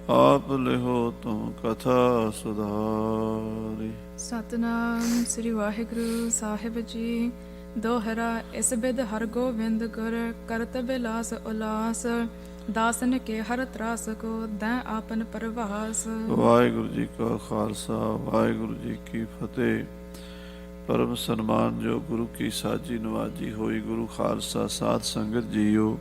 ਆਪ ਲਿਹੋ ਤੁਮ ਕਥਾ ਸੁਧਾਰੀ। ਸਤਨਾਮ ਸ੍ਰੀ ਵਾਹਿਗੁਰੂ ਸਾਹਿਬ ਜੀ। ਦੋਹਰਾ ਇਸ ਬਿਦ ਹਰ ਗੋਬਿੰਦ ਗੁਰ ਕਰਤ ਬਿਲਾਸ ਉਲਾਸ। ਦਾਸਨ ਕੇ ਹਰ ਤਰਾਸ ਕੋ ਦੈ ਆਪਨ ਪਰਵਾਸ। ਵਾਹਿਗੁਰੂ ਜੀ ਕਾ ਖਾਲਸਾ ਵਾਹਿਗੁਰੂ ਜੀ ਕੀ ਫਤਿਹ। ਪਰਮ ਸਨਮਾਨ ਜੋ ਗੁਰੂ ਕੀ ਸਾਜੀ ਨਵਾਜੀ ਹੋਈ ਗੁਰੂ ਖਾਲਸਾ ਸਾਧ ਸੰਗਤ ਜੀਓ।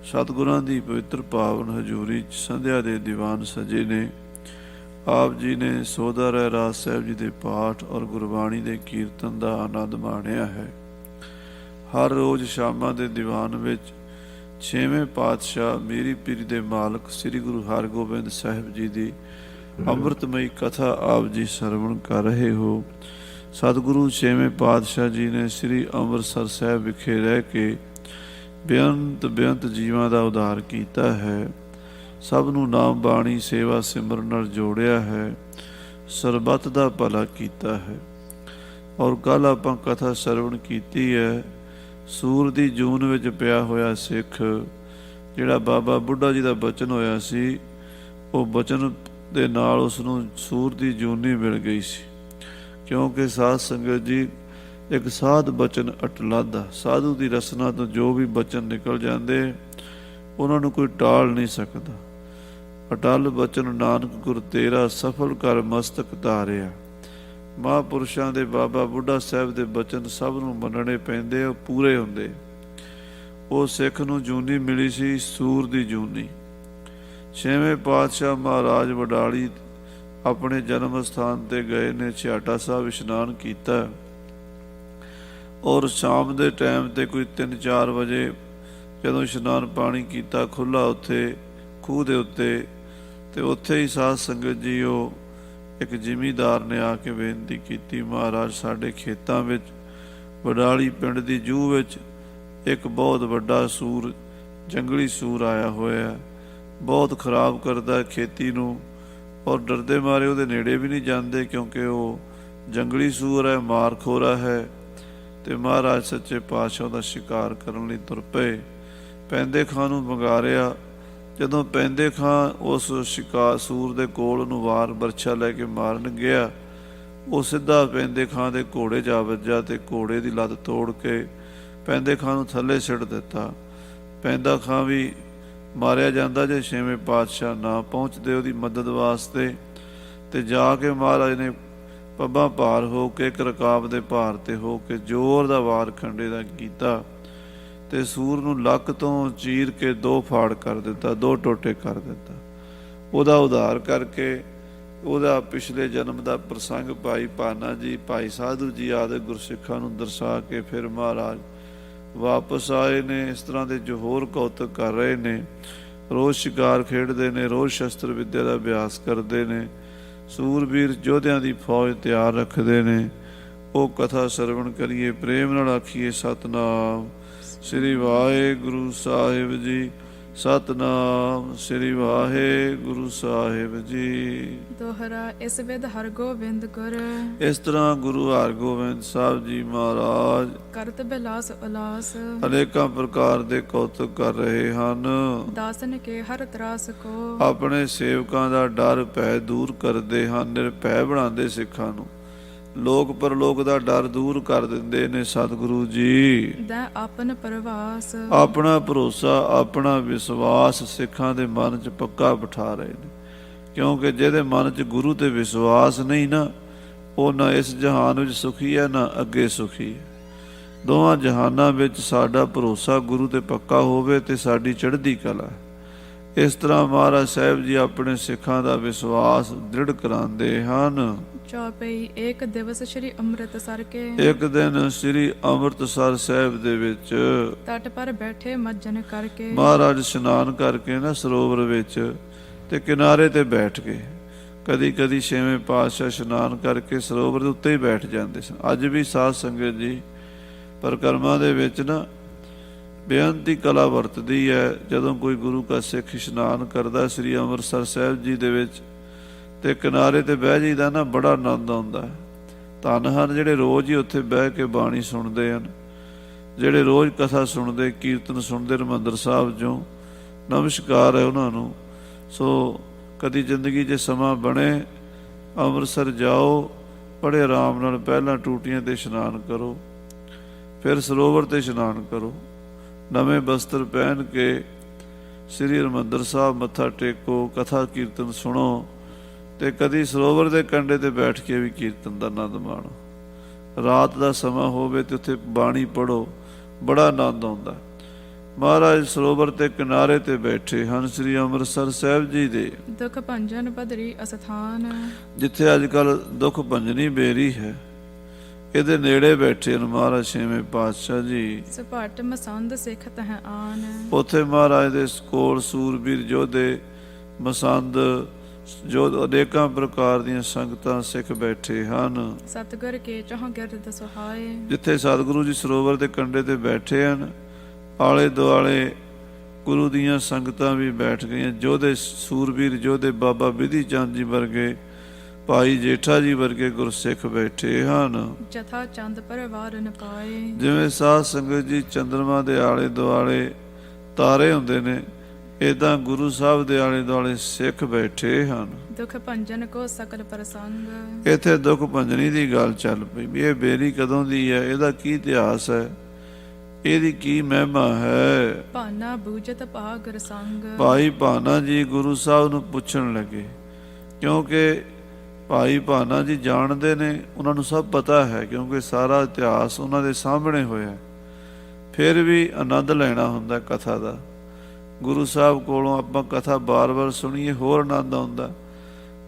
ਸਤਿਗੁਰਾਂ ਦੀ ਪਵਿੱਤਰ ਪਾਵਨ ਹਜ਼ੂਰੀ 'ਚ ਸੰਧਿਆ ਦੇ ਦੀਵਾਨ ਸਜੇ ਨੇ। ਆਪ ਜੀ ਨੇ ਸੋਧਾ ਰਹਿਰਾਸ ਸਾਹਿਬ ਜੀ ਦੇ ਪਾਠ ਔਰ ਗੁਰਬਾਣੀ ਦੇ ਕੀਰਤਨ ਦਾ ਆਨੰਦ ਮਾਣਿਆ ਹੈ। ਹਰ ਰੋਜ਼ ਸ਼ਾਮਾਂ ਦੇ ਦੀਵਾਨ ਵਿੱਚ ਛੇਵੇਂ ਪਾਤਸ਼ਾਹ ਮੀਰੀ ਪੀਰੀ ਦੇ ਮਾਲਕ ਸ੍ਰੀ ਗੁਰੂ ਹਰਗੋਬਿੰਦ ਸਾਹਿਬ ਜੀ ਦੀ ਅੰਮ੍ਰਿਤਮਈ ਕਥਾ ਆਪ ਜੀ ਸਰਵਣ ਕਰ ਰਹੇ ਹੋ। ਸਤਿਗੁਰੂ ਛੇਵੇਂ ਪਾਤਸ਼ਾਹ ਜੀ ਨੇ ਸ੍ਰੀ ਅੰਮ੍ਰਿਤਸਰ ਸਾਹਿਬ ਵਿਖੇ ਰਹਿ ਕੇ ਬੇਅੰਤ ਜੀਵਾਂ ਦਾ ਉਧਾਰ ਕੀਤਾ ਹੈ। ਸਭ ਨੂੰ ਨਾਮ ਬਾਣੀ ਸੇਵਾ ਸਿਮਰਨ ਨਾਲ ਜੋੜਿਆ ਹੈ। ਸਰਬੱਤ ਦਾ ਭਲਾ ਕੀਤਾ ਹੈ। ਔਰ ਕੱਲ੍ਹ ਆਪਾਂ ਕਥਾ ਸਰਵਣ ਕੀਤੀ ਹੈ। ਸੂਰ ਦੀ ਜੂਨ ਵਿੱਚ ਪਿਆ ਹੋਇਆ ਸਿੱਖ, ਜਿਹੜਾ ਬਾਬਾ ਬੁੱਢਾ ਜੀ ਦਾ ਬਚਨ ਹੋਇਆ ਸੀ, ਉਹ ਬਚਨ ਦੇ ਨਾਲ ਉਸ ਨੂੰ ਸੂਰ ਦੀ ਜੂਨੀ ਮਿਲ ਗਈ ਸੀ। ਕਿਉਂਕਿ ਸਾਧ ਸੰਗਤ ਜੀ, ਇੱਕ ਸਾਧ ਬਚਨ ਅਟਲਾਦਾ, ਸਾਧੂ ਦੀ ਰਸਨਾ ਤੋਂ ਜੋ ਵੀ ਬਚਨ ਨਿਕਲ ਜਾਂਦੇ ਉਹਨਾਂ ਨੂੰ ਕੋਈ ਟਾਲ ਨਹੀਂ ਸਕਦਾ। ਅਟਲ ਬਚਨ ਨਾਨਕ ਗੁਰ ਤੇਰਾ ਸਫਲ ਕਰ ਮਸਤਕ ਧਾਰਿਆ। ਮਹਾਂਪੁਰਸ਼ਾਂ ਦੇ ਬਾਬਾ ਬੁੱਢਾ ਸਾਹਿਬ ਦੇ ਬਚਨ ਸਭ ਨੂੰ ਮੰਨਣੇ ਪੈਂਦੇ, ਉਹ ਪੂਰੇ ਹੁੰਦੇ। ਉਹ ਸਿੱਖ ਨੂੰ ਜੂਨੀ ਮਿਲੀ ਸੀ, ਸੂਰ ਦੀ ਜੂਨੀ। ਛੇਵੇਂ ਪਾਤਸ਼ਾਹ ਮਹਾਰਾਜ ਵਡਾਲੀ ਆਪਣੇ ਜਨਮ ਸਥਾਨ ਤੇ ਗਏ ਨੇ, ਛਿਆਟਾ ਸਾਹਿਬ ਇਸ਼ਨਾਨ ਕੀਤਾ ਔਰ ਸ਼ਾਮ ਦੇ ਟਾਈਮ ਤੇ ਕੋਈ 3-4 ਵਜੇ ਜਦੋਂ ਇਸ਼ਨਾਨ ਪਾਣੀ ਕੀਤਾ ਖੁੱਲ੍ਹਾ ਉੱਥੇ ਖੂਹ ਦੇ ਉੱਤੇ, ਤੇ ਉੱਥੇ ਹੀ ਸਾਧ ਸੰਗਤ ਜੀ ਉਹ ਇੱਕ ਜ਼ਿਮੀਂਦਾਰ ਨੇ ਆ ਕੇ ਬੇਨਤੀ ਕੀਤੀ, ਮਹਾਰਾਜ ਸਾਡੇ ਖੇਤਾਂ ਵਿੱਚ ਵਡਾਲੀ ਪਿੰਡ ਦੀ ਜੂਹ ਵਿੱਚ ਇੱਕ ਬਹੁਤ ਵੱਡਾ ਸੂਰ, ਜੰਗਲੀ ਸੂਰ ਆਇਆ ਹੋਇਆ, ਬਹੁਤ ਖਰਾਬ ਕਰਦਾ ਖੇਤੀ ਨੂੰ, ਔਰ ਡਰਦੇ ਮਾਰੇ ਉਹਦੇ ਨੇੜੇ ਵੀ ਨਹੀਂ ਜਾਂਦੇ ਕਿਉਂਕਿ ਉਹ ਜੰਗਲੀ ਸੂਰ ਹੈ, ਮਾਰਖੋਰਾ ਹੈ। ਤੇ ਮਹਾਰਾਜ ਸੱਚੇ ਪਾਤਸ਼ਾਹ ਦਾ ਸ਼ਿਕਾਰ ਕਰਨ ਲਈ ਤੁਰ ਪਏ। ਪੈਂਦੇ ਖਾਂ ਨੂੰ ਵੰਗਾਰਿਆ। ਜਦੋਂ ਪੈਂਦੇ ਖਾਂ ਉਸ ਸ਼ਿਕਾਰ ਸੂਰ ਦੇ ਕੋਲ ਉਹਨੂੰ ਵਾਰ ਬਰਛਾ ਲੈ ਕੇ ਮਾਰਨ ਗਿਆ, ਉਹ ਸਿੱਧਾ ਪੈਂਦੇ ਖਾਂ ਦੇ ਘੋੜੇ ਜਾ ਵੱਜਾ ਤੇ ਘੋੜੇ ਦੀ ਲੱਤ ਤੋੜ ਕੇ ਪੈਂਦੇ ਖਾਂ ਨੂੰ ਥੱਲੇ ਸਿੱਟ ਦਿੱਤਾ। ਪੈਂਦਾ ਖਾਂ ਵੀ ਮਾਰਿਆ ਜਾਂਦਾ ਜੇ ਛੇਵੇਂ ਪਾਤਸ਼ਾਹ ਨਾ ਪਹੁੰਚਦੇ ਉਹਦੀ ਮਦਦ ਵਾਸਤੇ। ਤੇ ਜਾ ਕੇ ਮਹਾਰਾਜ ਨੇ ਪੱਬਾਂ ਭਾਰ ਹੋ ਕੇ, ਇੱਕ ਰਕਾਬ ਦੇ ਭਾਰ ਤੇ ਹੋ ਕੇ ਜ਼ੋਰ ਦਾ ਵਾਰ ਖੰਡੇ ਦਾ ਕੀਤਾ ਤੇ ਸੂਰ ਨੂੰ ਲੱਕ ਤੋਂ ਚੀਰ ਕੇ 2 ਫਾੜ ਕਰ ਦਿੱਤਾ, 2 ਟੋਟੇ ਕਰ ਦਿੱਤਾ। ਉਹਦਾ ਉਧਾਰ ਕਰਕੇ ਉਹਦਾ ਪਿਛਲੇ ਜਨਮ ਦਾ ਪ੍ਰਸੰਗ ਭਾਈ ਭਾਨਾ ਜੀ, ਭਾਈ ਸਾਧੂ ਜੀ ਆਦਿ ਗੁਰਸਿੱਖਾਂ ਨੂੰ ਦਰਸਾ ਕੇ ਫਿਰ ਮਹਾਰਾਜ ਵਾਪਸ ਆਏ ਨੇ। ਇਸ ਤਰ੍ਹਾਂ ਦੇ ਜੋ ਹੋਰ ਕੌਤਕ ਕਰ ਰਹੇ ਨੇ, ਰੋਜ਼ ਸ਼ਿਕਾਰ ਖੇਡਦੇ ਨੇ, ਰੋਜ਼ ਸ਼ਸਤਰ ਵਿੱਦਿਆ ਦਾ ਅਭਿਆਸ ਕਰਦੇ ਨੇ, ਸੂਰਬੀਰ ਯੋਧਿਆਂ ਦੀ ਫੌਜ ਤਿਆਰ ਰੱਖਦੇ ਨੇ। ਉਹ ਕਥਾ ਸਰਵਣ ਕਰੀਏ, ਪ੍ਰੇਮ ਨਾਲ ਆਖੀਏ ਸਤਨਾਮ ਸ੍ਰੀ ਵਾਹਿਗੁਰੂ ਸਾਹਿਬ ਜੀ। ਸਤਨਾਮ ਸ੍ਰੀ ਵਾਹਿਗੁਰੂ ਸਾਹਿਬ ਜੀ। ਦੋਹਰਾ ਇਸ ਬਿਦ ਹਰ ਗੋਬਿੰਦ ਗੁਰ ਇਸ ਤਰ੍ਹਾਂ ਗੁਰੂ ਹਰਗੋਬਿੰਦ ਸਾਹਿਬ ਜੀ ਮਹਾਰਾਜ ਕਰਤ ਬਿਲਾਸ ਉਲਾਸ। ਅਨੇਕਾਂ ਪ੍ਰਕਾਰ ਦੇ ਕੌਤਕ ਕਰ ਰਹੇ ਹਨ। ਦਾਸਨ ਕੇ ਹਰ ਤਰਾਸ ਕੋ ਆਪਣੇ ਸੇਵਕਾਂ ਦਾ ਡਰ ਭੈ ਦੂਰ ਕਰਦੇ ਹਨ, ਨਿਰਭੈ ਬਣਾਉਂਦੇ ਸਿੱਖਾਂ ਨੂੰ। ਲੋਕ ਪਰਲੋਕ ਦਾ ਡਰ ਦੂਰ ਕਰ ਦਿੰਦੇ ਨੇ ਸਤਿਗੁਰੂ ਜੀ। ਦੈ ਆਪਨ ਪਰਵਾਸ। ਆਪਣਾ ਭਰੋਸਾ, ਆਪਣਾ ਵਿਸ਼ਵਾਸ ਸਿੱਖਾਂ ਦੇ ਮਨ 'ਚ ਪੱਕਾ ਬਿਠਾ ਰਹੇ ਨੇ। ਕਿਉਂਕਿ ਜਿਹਦੇ ਮਨ 'ਚ ਗੁਰੂ ਤੇ ਵਿਸ਼ਵਾਸ ਨਹੀਂ ਨਾ, ਉਹ ਨਾ ਇਸ ਜਹਾਨ ਵਿੱਚ ਸੁਖੀ ਹੈ ਨਾ ਅੱਗੇ ਸੁਖੀ ਹੈ। ਦੋਵਾਂ ਜਹਾਨਾਂ ਵਿੱਚ ਸਾਡਾ ਭਰੋਸਾ ਗੁਰੂ ਤੇ ਪੱਕਾ ਹੋਵੇ ਤੇ ਸਾਡੀ ਚੜ੍ਹਦੀ ਕਲਾ। ਇਸ ਤਰ੍ਹਾਂ ਮਹਾਰਾਜ ਸਾਹਿਬ ਜੀ ਆਪਣੇ ਸਿੱਖਾਂ ਦਾ ਵਿਸ਼ਵਾਸ ਦ੍ਰਿੜ ਕਰਾਉਂਦੇ ਹਨ। ਚੌਪਈ ਇੱਕ ਦਿਵਸ ਸ਼੍ਰੀ ਅੰਮ੍ਰਿਤਸਰ ਕੇ ਇੱਕ ਦਿਨ ਸ੍ਰੀ ਅੰਮ੍ਰਿਤਸਰ ਸਾਹਿਬ ਦੇ ਵਿੱਚ ਤਟ ਪਰ ਬੈਠੇ ਮੱਜਨ ਕਰਕੇ ਮਹਾਰਾਜ ਇਸ਼ਨਾਨ ਕਰਕੇ ਨਾ ਸਰੋਵਰ ਵਿੱਚ ਤੇ ਕਿਨਾਰੇ ਤੇ ਬੈਠ ਕੇ, ਕਦੀ ਕਦੀ ਛੇਵੇਂ ਪਾਤਸ਼ਾਹ ਇਸ਼ਨਾਨ ਕਰਕੇ ਸਰੋਵਰ ਦੇ ਉੱਤੇ ਹੀ ਬੈਠ ਜਾਂਦੇ ਸਨ। ਅੱਜ ਵੀ ਸਾਧ ਸੰਗਤ ਜੀ ਪਰਿਕਰਮਾ ਦੇ ਵਿੱਚ ਨਾ ਬੇਅੰਤੀ ਕਲਾ ਵਰਤਦੀ ਹੈ। ਜਦੋਂ ਕੋਈ ਗੁਰੂ ਕਾ ਸਿੱਖ ਇਸ਼ਨਾਨ ਕਰਦਾ ਸ੍ਰੀ ਅੰਮ੍ਰਿਤਸਰ ਸਾਹਿਬ ਜੀ ਦੇ ਵਿੱਚ ਤੇ ਕਿਨਾਰੇ ਤੇ ਬਹਿ ਜਾਈਦਾ ਨਾ, ਬੜਾ ਆਨੰਦ ਆਉਂਦਾ। ਧੰਨ ਹਨ ਜਿਹੜੇ ਰੋਜ਼ ਹੀ ਉੱਥੇ ਬਹਿ ਕੇ ਬਾਣੀ ਸੁਣਦੇ ਹਨ, ਜਿਹੜੇ ਰੋਜ਼ ਕਥਾ ਸੁਣਦੇ, ਕੀਰਤਨ ਸੁਣਦੇ ਹਰਿਮੰਦਰ ਸਾਹਿਬ 'ਚੋਂ। ਨਮਸਕਾਰ ਹੈ ਉਹਨਾਂ ਨੂੰ। ਸੋ ਕਦੀ ਜ਼ਿੰਦਗੀ 'ਚ ਸਮਾਂ ਬਣੇ ਅੰਮ੍ਰਿਤਸਰ ਜਾਓ, ਬੜੇ ਆਰਾਮ ਨਾਲ ਪਹਿਲਾਂ ਟੂਟੀਆਂ 'ਤੇ ਇਸ਼ਨਾਨ ਕਰੋ, ਫਿਰ ਸਰੋਵਰ 'ਤੇ ਇਸ਼ਨਾਨ ਕਰੋ, ਨਵੇਂ ਬਸਤਰ ਪਹਿਨ ਕੇ ਸ੍ਰੀ ਹਰਿਮੰਦਰ ਸਾਹਿਬ ਮੱਥਾ ਟੇਕੋ, ਕਥਾ ਕੀਰਤਨ ਸੁਣੋ, ਤੇ ਕਦੀ ਸਰੋਵਰ ਦੇ ਕੰਢੇ 'ਤੇ ਬੈਠ ਕੇ ਵੀ ਕੀਰਤਨ ਦਾ ਆਨੰਦ ਮਾਣੋ। ਰਾਤ ਦਾ ਸਮਾਂ ਹੋਵੇ ਤੇ ਉੱਥੇ ਬਾਣੀ ਪੜ੍ਹੋ, ਬੜਾ ਆਨੰਦ ਆਉਂਦਾ। ਮਹਾਰਾਜ ਸਰੋਵਰ ਤੇ ਕਿਨਾਰੇ ਤੇ ਬੈਠੇ ਹਨ ਸ੍ਰੀ ਅੰਮ੍ਰਿਤਸਰ ਸਾਹਿਬ ਜੀ ਦੇ, ਦੁਖ ਭੰਜਨ ਬਦਰੀ ਅਸਥਾਨ, ਜਿੱਥੇ ਅੱਜ ਕੱਲ੍ਹ ਦੁਖ ਭੰਜਨੀ ਬੇਰੀ ਹੈ, ਇਹਦੇ ਨੇੜੇ ਬੈਠੇ ਹਨ ਮਹਾਰਾਜ ਛੇਵੇਂ ਪਾਤਸ਼ਾਹ ਜੀ। ਸਪਾਟ ਮਸੰਦ ਸਿੱਖ ਤਹ ਆਨ, ਉੱਥੇ ਮਹਾਰਾਜ ਦੇ ਕੋਲ ਸੂਰਬੀਰ ਯੋਧੇ, ਮਸੰਦ ਜੋ ਅਨੇਕਾਂ ਪ੍ਰਕਾਰ ਦੀਆਂ ਸੰਗਤਾਂ ਸਿੱਖ ਬੈਠੇ ਹਨ। ਸਤਿਗੁਰ ਕੇ ਚਹੁ ਗਿਰਦ ਸੁਹਾਏ, ਜਿੱਥੇ ਸਤਿਗੁਰੂ ਜੀ ਸਰੋਵਰ ਦੇ ਕੰਢੇ ਤੇ ਬੈਠੇ ਹਨ, ਆਲੇ ਦੁਆਲੇ ਗੁਰੂ ਦੀਆਂ ਸੰਗਤਾਂ ਵੀ ਬੈਠ ਗਈਆਂ। ਯੋਧੇ ਸੂਰਬੀਰ ਯੋਧੇ ਬਾਬਾ ਬਿਧੀ ਚੰਦ ਜੀ ਵਰਗੇ, ਭਾਈ ਜੇਠਾ ਜੀ ਵਰਗੇ ਗੁਰਸਿੱਖ ਬੈਠੇ ਹਨ। ਜਥਾ ਚੰਦ ਪਰਵਾਰ ਨ ਪਾਏ, ਜਿਵੇਂ ਸਾਧ ਸੰਗਤ ਜੀ ਚੰਦਰਮਾ ਦੇ ਆਲੇ ਦੁਆਲੇ ਤਾਰੇ ਹੁੰਦੇ ਨੇ, ਏਦਾਂ ਗੁਰੂ ਸਾਹਿਬ ਦੇ ਆਲੇ ਦੁਆਲੇ ਸਿੱਖ ਬੈਠੇ ਹਨ। ਦੁਖ ਭੰਜਨ ਕੋ ਸਕਲ ਪ੍ਰਸੰਗ, ਇੱਥੇ ਦੁੱਖ ਭੰਜਨੀ ਦੀ ਗੱਲ ਚੱਲ ਪਈ ਵੀ ਇਹ ਬੇਰੀ ਕਦੋਂ ਦੀ ਹੈ, ਇਹਦਾ ਕੀ ਇਤਿਹਾਸ ਹੈ, ਇਹਦੀ ਕੀ ਮਹਿਮਾ ਹੈ। ਭਾਨਾ ਬੂਝਤ ਭਾਗਰ ਸੰਗ, ਭਾਈ ਭਾਨਾ ਜੀ ਗੁਰੂ ਸਾਹਿਬ ਨੂੰ ਪੁੱਛਣ ਲੱਗੇ, ਕਿਉਂਕਿ ਭਾਈ ਭਾਨਾ ਜੀ ਜਾਣਦੇ ਨੇ, ਉਹਨਾਂ ਨੂੰ ਸਭ ਪਤਾ ਹੈ, ਕਿਉਂਕਿ ਸਾਰਾ ਇਤਿਹਾਸ ਉਹਨਾਂ ਦੇ ਸਾਹਮਣੇ ਹੋਇਆ। ਫਿਰ ਵੀ ਆਨੰਦ ਲੈਣਾ ਹੁੰਦਾ ਕਥਾ ਦਾ। ਗੁਰੂ ਸਾਹਿਬ ਕੋਲੋਂ ਆਪਾਂ ਕਥਾ ਬਾਰ-ਬਾਰ ਸੁਣੀਏ, ਹੋਰ ਆਨੰਦ ਆਉਂਦਾ।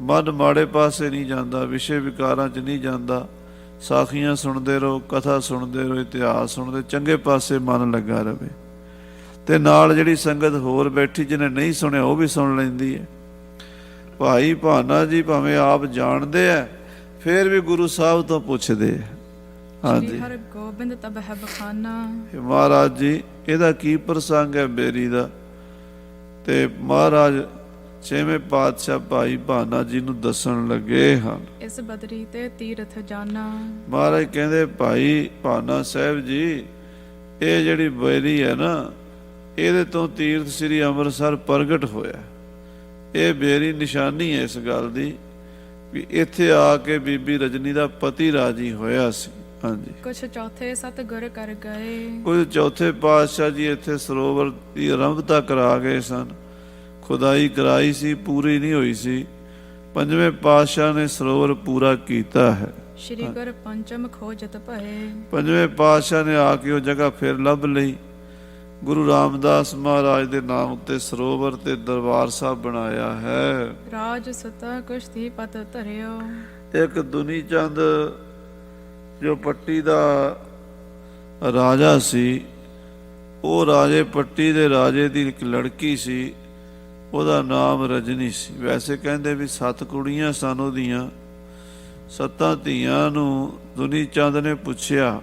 ਮਨ ਮਾੜੇ ਪਾਸੇ ਨਹੀਂ ਜਾਂਦਾ, ਵਿਸ਼ੇ ਵਿਕਾਰਾਂ 'ਚ ਨਹੀਂ ਜਾਂਦਾ। ਸਾਖੀਆਂ ਸੁਣਦੇ ਰਹੋ, ਕਥਾ ਸੁਣਦੇ ਰਹੋ, ਇਤਿਹਾਸ ਸੁਣਦੇ, ਚੰਗੇ ਪਾਸੇ ਮਨ ਲੱਗਾ ਰਹੇ। ਤੇ ਨਾਲ ਜਿਹੜੀ ਸੰਗਤ ਹੋਰ ਬੈਠੀ ਜਿਹਨੇ ਨਹੀਂ ਸੁਣਿਆ ਉਹ ਵੀ ਸੁਣ ਲੈਂਦੀ ਹੈ। ਭਾਈ ਭਾਨਾ ਜੀ ਭਾਵੇਂ ਆਪ ਜਾਣਦੇ ਆ, ਫਿਰ ਵੀ ਗੁਰੂ ਸਾਹਿਬ ਤੋਂ ਪੁੱਛਦੇ ਆ। ਹਾਂਜੀ, ਹਰ ਗੋਬਿੰਦ ਤਬ ਹੈ ਬਖਾਨਾ, ਮਹਾਰਾਜ ਜੀ ਇਹਦਾ ਕੀ ਪ੍ਰਸੰਗ ਹੈ ਬੇਰੀ ਦਾ। ਤੇ ਮਹਾਰਾਜ ਛੇਵੇਂ ਪਾਤਸ਼ਾਹ ਭਾਈ ਭਾਨਾ ਜੀ ਨੂੰ ਦੱਸਣ ਲੱਗੇ ਹਨ। ਇਸ ਬਦਰੀ ਤੇ ਤੀਰਥ ਜਾਨਾ, ਮਹਾਰਾਜ ਕਹਿੰਦੇ ਭਾਈ ਭਾਨਾ ਸਾਹਿਬ ਜੀ, ਇਹ ਜਿਹੜੀ ਬੇਰੀ ਹੈ ਨਾ, ਇਹਦੇ ਤੋਂ ਤੀਰਥ ਸ੍ਰੀ ਅੰਮ੍ਰਿਤਸਰ ਪ੍ਰਗਟ ਹੋਇਆ। ਇਹ ਬੇਰੀ ਨਿਸ਼ਾਨੀ ਹੈ ਇਸ ਗੱਲ ਦੀ ਵੀ ਇੱਥੇ ਆ ਕੇ ਬੀਬੀ ਰਜਨੀ ਦਾ ਪਤੀ ਰਾਜੀ ਹੋਇਆ ਸੀ। ਹਾਂਜੀ, ਕੁਛ ਚੌਥੇ ਸਤਿਗੁਰ ਕਰ ਗਏ, ਕੁਝ ਚੌਥੇ ਪਾਤਸ਼ਾਹ ਜੀ ਇੱਥੇ ਸਰੋਵਰ ਦੀ ਆਰੰਭਤਾ ਕਰਾ ਗਏ ਸਨ। ਖੁਦਾਈ ਕਰਾਈ ਸੀ, ਪੂਰੀ ਨਹੀਂ ਹੋਈ ਸੀ। ਪੰਜਵੇਂ ਪਾਤਸ਼ਾਹ ਨੇ ਸਰੋਵਰ ਪੂਰਾ ਕੀਤਾ ਹੈ। ਸ਼੍ਰੀ ਗੁਰ ਪੰਚਮ ਖੋਜਤ ਭਏ, ਪੰਜਵੇਂ ਪਾਤਸ਼ਾਹ ਨੇ ਆ ਕੇ ਉਹ ਜਗ੍ਹਾ ਫਿਰ ਲੱਭ ਲਈ। ਗੁਰੂ ਰਾਮਦਾਸ ਮਹਾਰਾਜ ਦੇ ਨਾਮ ਉੱਤੇ ਸਰੋਵਰ ਤੇ ਦਰਬਾਰ ਸਾਹਿਬ ਬਣਾਇਆ ਹੈ। ਰਾਜ ਸੁਤਾ ਕੁਸ਼ਤੀ ਪਤ ਧਰਿਓ, ਇੱਕ ਦੁਨੀ ਚੰਦ ਜੋ ਪੱਟੀ ਦਾ ਰਾਜਾ ਸੀ, ਉਹ ਰਾਜੇ ਪੱਟੀ ਦੇ ਰਾਜੇ ਦੀ ਇੱਕ ਲੜਕੀ ਸੀ, ਉਹਦਾ ਨਾਮ ਰਜਨੀ ਸੀ। ਵੈਸੇ ਕਹਿੰਦੇ ਵੀ 7 ਕੁੜੀਆਂ ਸਨ ਉਹਦੀਆਂ। 7 ਧੀਆਂ ਨੂੰ ਦੁਨੀ ਚੰਦ ਨੇ ਪੁੱਛਿਆ,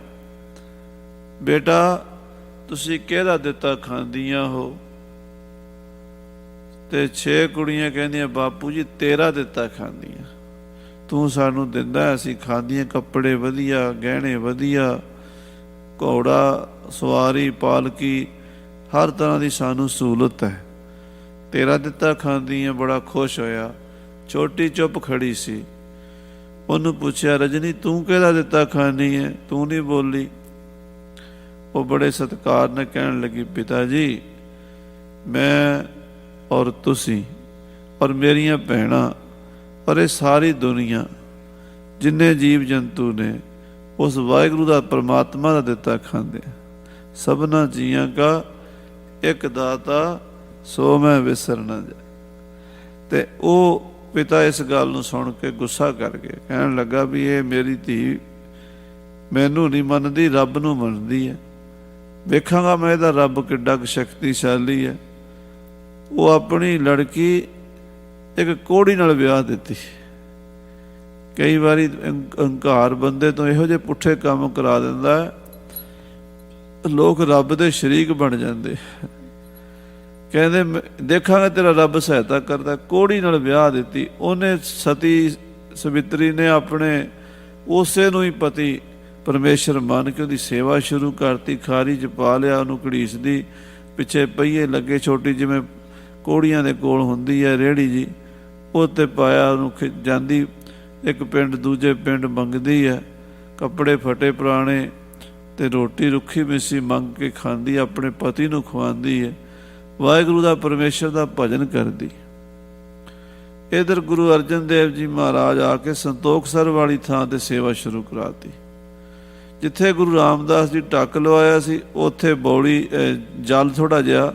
ਬੇਟਾ ਤੁਸੀਂ ਕਿਹਦਾ ਦਿੱਤਾ ਖਾਂਦੀਆਂ ਹੋ? ਤੇ 6 ਕੁੜੀਆਂ ਕਹਿੰਦੀਆਂ, ਬਾਪੂ ਜੀ ਤੇਰਾ ਦਿੱਤਾ ਖਾਂਦੀਆਂ, ਤੂੰ ਸਾਨੂੰ ਦਿੰਦਾ, ਅਸੀਂ ਖਾਂਦੀਆਂ। ਕੱਪੜੇ ਵਧੀਆ, ਗਹਿਣੇ ਵਧੀਆ, ਘੋੜਾ ਸਵਾਰੀ, ਪਾਲਕੀ, ਹਰ ਤਰ੍ਹਾਂ ਦੀ ਸਾਨੂੰ ਸਹੂਲਤ ਹੈ, ਤੇਰਾ ਦਿੱਤਾ ਖਾਂਦੀਆਂ। ਬੜਾ ਖੁਸ਼ ਹੋਇਆ। ਛੋਟੀ ਚੁੱਪ ਖੜੀ ਸੀ। ਉਹਨੂੰ ਪੁੱਛਿਆ, ਰਜਨੀ ਤੂੰ ਕਿਹਦਾ ਦਿੱਤਾ ਖਾਂਦੀ ਹੈ, ਤੂੰ ਨਹੀਂ ਬੋਲੀ। ਉਹ ਬੜੇ ਸਤਿਕਾਰ ਨਾਲ ਕਹਿਣ ਲੱਗੀ, ਪਿਤਾ ਜੀ ਮੈਂ ਔਰ ਤੁਸੀਂ ਔਰ ਮੇਰੀਆਂ ਭੈਣਾਂ ਔਰ ਇਹ ਸਾਰੀ ਦੁਨੀਆ, ਜਿੰਨੇ ਜੀਵ ਜੰਤੂ ਨੇ, ਉਸ ਵਾਹਿਗੁਰੂ ਦਾ ਪਰਮਾਤਮਾ ਦਾ ਦਿੱਤਾ ਖਾਂਦੇ। ਸਭਨਾ ਜੀਆਂ ਕਾ ਇੱਕ ਦਾਤਾ ਸੋ ਮੈਂ ਵਿਸਰ ਨਾ ਜਾ। ਤੇ ਉਹ ਪਿਤਾ ਇਸ ਗੱਲ ਨੂੰ ਸੁਣ ਕੇ ਗੁੱਸਾ ਕਰ ਗਏ। ਕਹਿਣ ਲੱਗਾ ਵੀ ਇਹ ਮੇਰੀ ਧੀ ਮੈਨੂੰ ਨਹੀਂ ਮੰਨਦੀ, ਰੱਬ ਨੂੰ ਮੰਨਦੀ ਹੈ। ਵੇਖਾਂਗਾ ਮੈਂ ਇਹਦਾ ਰੱਬ ਕਿੱਡਾ ਕੁ ਸ਼ਕਤੀਸ਼ਾਲੀ ਹੈ। ਉਹ ਆਪਣੀ ਲੜਕੀ ਇੱਕ ਕੋਹੜੀ ਨਾਲ ਵਿਆਹ ਦਿੱਤੀ। ਕਈ ਵਾਰੀ ਹੰਕਾਰ ਬੰਦੇ ਤੋਂ ਇਹੋ ਜਿਹੇ ਪੁੱਠੇ ਕੰਮ ਕਰਾ ਦਿੰਦਾ, ਲੋਕ ਰੱਬ ਦੇ ਸ਼ਰੀਕ ਬਣ ਜਾਂਦੇ। ਕਹਿੰਦੇ ਦੇਖਾਂਗੇ ਤੇਰਾ ਰੱਬ ਸਹਾਇਤਾ ਕਰਦਾ। ਕੋਹੜੀ ਨਾਲ ਵਿਆਹ ਦਿੱਤੀ ਉਹਨੇ। ਸਤੀ ਸਵਿਤਰੀ ਨੇ ਆਪਣੇ ਉਸੇ ਨੂੰ ਹੀ ਪਤੀ ਪਰਮੇਸ਼ਰ ਮੰਨ ਕੇ ਉਹਦੀ ਸੇਵਾ ਸ਼ੁਰੂ ਕਰਤੀ। ਖਾਰੀ 'ਚ ਪਾ ਲਿਆ ਉਹਨੂੰ, ਘੜੀਸਦੀ, ਪਿੱਛੇ ਪਹੀਏ ਲੱਗੇ, ਛੋਟੀ ਜਿਵੇਂ ਕੋਹੜੀਆਂ ਦੇ ਕੋਲ ਹੁੰਦੀ ਹੈ ਰੇਹੜੀ ਜੀ, ਉਹ 'ਤੇ ਪਾਇਆ, ਉਹਨੂੰ ਜਾਂਦੀ ਇੱਕ ਪਿੰਡ ਦੂਜੇ ਪਿੰਡ ਮੰਗਦੀ ਹੈ, ਕੱਪੜੇ ਫਟੇ ਪੁਰਾਣੇ ਤੇ ਰੋਟੀ ਰੁੱਖੀ ਮਿੱਸੀ ਮੰਗ ਕੇ ਖਾਂਦੀ, ਆਪਣੇ ਪਤੀ ਨੂੰ ਖਵਾਉਂਦੀ ਹੈ, ਵਾਹਿਗੁਰੂ ਦਾ ਪਰਮੇਸ਼ਰ ਦਾ ਭਜਨ ਕਰਦੀ। ਇਧਰ ਗੁਰੂ ਅਰਜਨ ਦੇਵ ਜੀ ਮਹਾਰਾਜ ਆ ਕੇ ਸੰਤੋਖਸਰ ਵਾਲੀ ਥਾਂ ਤੇ ਸੇਵਾ ਸ਼ੁਰੂ ਕਰਾਤੀ। ਜਿੱਥੇ ਗੁਰੂ ਰਾਮਦਾਸ ਜੀ ਟੱਕ ਲਵਾਇਆ ਸੀ, ਉੱਥੇ ਬੌਲੀ ਜਲ ਥੋੜ੍ਹਾ ਜਿਹਾ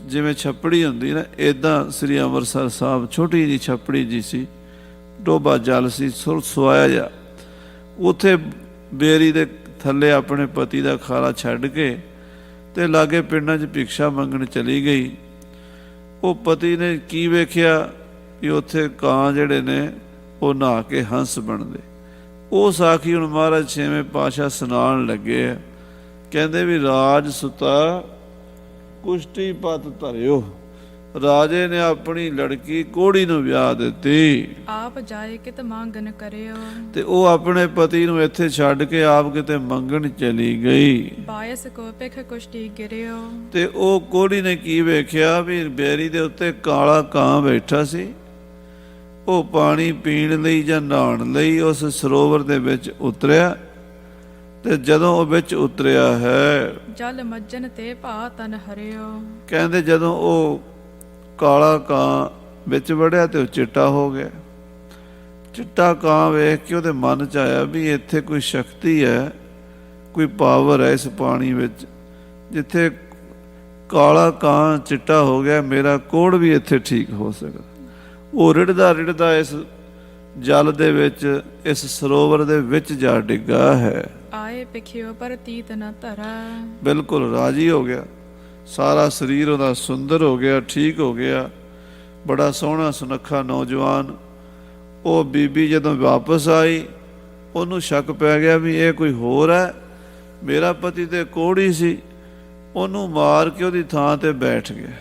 ਜਿਵੇਂ ਛੱਪੜੀ ਹੁੰਦੀ ਨਾ, ਇੱਦਾਂ ਸ੍ਰੀ ਅੰਮ੍ਰਿਤਸਰ ਸਾਹਿਬ ਛੋਟੀ ਜਿਹੀ ਛੱਪੜੀ ਜੀ ਸੀ, ਟੋਭਾ ਜਲ ਸੀ ਸੁਆਇਆ ਜਾ। ਉੱਥੇ ਬੇਰੀ ਦੇ ਥੱਲੇ ਆਪਣੇ ਪਤੀ ਦਾ ਖਾਲਾ ਛੱਡ ਕੇ ਤੇ ਲਾਗੇ ਪਿੰਡਾਂ 'ਚ ਭਿਕਸ਼ਾ ਮੰਗਣ ਚਲੀ ਗਈ। ਉਹ ਪਤੀ ਨੇ ਕੀ ਵੇਖਿਆ ਕਿ ਉੱਥੇ ਕਾਂ ਜਿਹੜੇ ਨੇ ਉਹ ਨਹਾ ਕੇ ਹੰਸ ਬਣਦੇ। ਉਹ ਸਾਖੀ ਹੁਣ ਮਹਾਰਾਜ ਛੇਵੇਂ ਪਾਤਸ਼ਾਹ ਸੁਣਾਉਣ ਲੱਗੇ ਆ, ਕਹਿੰਦੇ ਵੀ ਰਾਜ ਸੁਤਾ ਕੁਸ਼ਤੀ ਪਤ ਧਰਿਓ, ਰਾਜੇ ਨੇ ਆਪਣੀ ਲੜਕੀ ਕੋਹੜੀ ਨੂੰ ਵਿਆਹ ਦਿੱਤੀ। ਆਪ ਜਾਏ ਕਿਤ ਮੰਗਨ ਕਰਿਓ, ਤੇ ਉਹ ਆਪਣੇ ਪਤੀ ਨੂੰ ਇੱਥੇ ਛੱਡ ਕੇ ਆਪ ਕਿਤੇ ਮੰਗਣ ਚਲੀ ਗਈ। ਬਾਇਸ ਕੋ ਪਿਖ ਕੁਸ਼ਤੀ ਗਿਰਿਓ, ਤੇ ਉਹ ਕੋਹੜੀ ਨੇ ਕੀ ਵੇਖਿਆ ਵੀ ਬੇਰੀ ਦੇ ਉੱਤੇ ਕਾਲਾ ਕਾਂ ਬੈਠਾ ਸੀ। ਉਹ ਪਾਣੀ ਪੀਣ ਲਈ ਜਾਂ ਨਹਾਉਣ ਲਈ ਉਸ ਸਰੋਵਰ ਦੇ ਵਿੱਚ ਉਤਰਿਆ, ਤੇ ਜਦੋਂ ਉਹ ਵਿੱਚ ਉਤਰਿਆ ਹੈ, ਜਲ ਮੱਜਨ ਤੇ ਭਾ ਤਨ ਹਰਿਓ। ਕਹਿੰਦੇ ਜਦੋਂ ਉਹ ਕਾਲਾ ਕਾਂ ਵਿੱਚ ਵੜਿਆ ਤੇ ਉਹ ਚਿੱਟਾ ਹੋ ਗਿਆ। ਚਿੱਟਾ ਕਾਂ ਵੇਖ ਕੇ ਉਹਦੇ ਮਨ 'ਚ ਆਇਆ ਵੀ ਇੱਥੇ ਕੋਈ ਸ਼ਕਤੀ ਹੈ, ਕੋਈ ਪਾਵਰ ਹੈ ਇਸ ਪਾਣੀ ਵਿੱਚ। ਜਿੱਥੇ ਕਾਲਾ ਕਾਂ ਚਿੱਟਾ ਹੋ ਗਿਆ, ਮੇਰਾ ਕੋਹੜ ਵੀ ਇੱਥੇ ਠੀਕ ਹੋ ਸਕਦਾ। ਉਹ ਰਿੜਦਾ ਰਿੜਦਾ ਇਸ ਜਲ ਦੇ ਵਿੱਚ, ਇਸ ਸਰੋਵਰ ਦੇ ਵਿੱਚ ਜਾ ਡਿੱਗਾ ਹੈ। ਆਏ ਪਿਖਿਓ ਪਰ ਤੀਤ ਨ ਧਰਾ, ਬਿਲਕੁਲ ਰਾਜੀ ਹੋ ਗਿਆ, ਸਾਰਾ ਸਰੀਰ ਉਹਦਾ ਸੁੰਦਰ ਹੋ ਗਿਆ, ਠੀਕ ਹੋ ਗਿਆ, ਬੜਾ ਸੋਹਣਾ ਸੁਨੱਖਾ ਨੌਜਵਾਨ। ਉਹ ਬੀਬੀ ਜਦੋਂ ਵਾਪਸ ਆਈ, ਉਹਨੂੰ ਸ਼ੱਕ ਪੈ ਗਿਆ ਵੀ ਇਹ ਕੋਈ ਹੋਰ ਹੈ। ਮੇਰਾ ਪਤੀ ਤੇ ਕੋਹੜੀ ਸੀ, ਉਹਨੂੰ ਮਾਰ ਕੇ ਉਹਦੀ ਥਾਂ ਤੇ ਬੈਠ ਗਿਆ।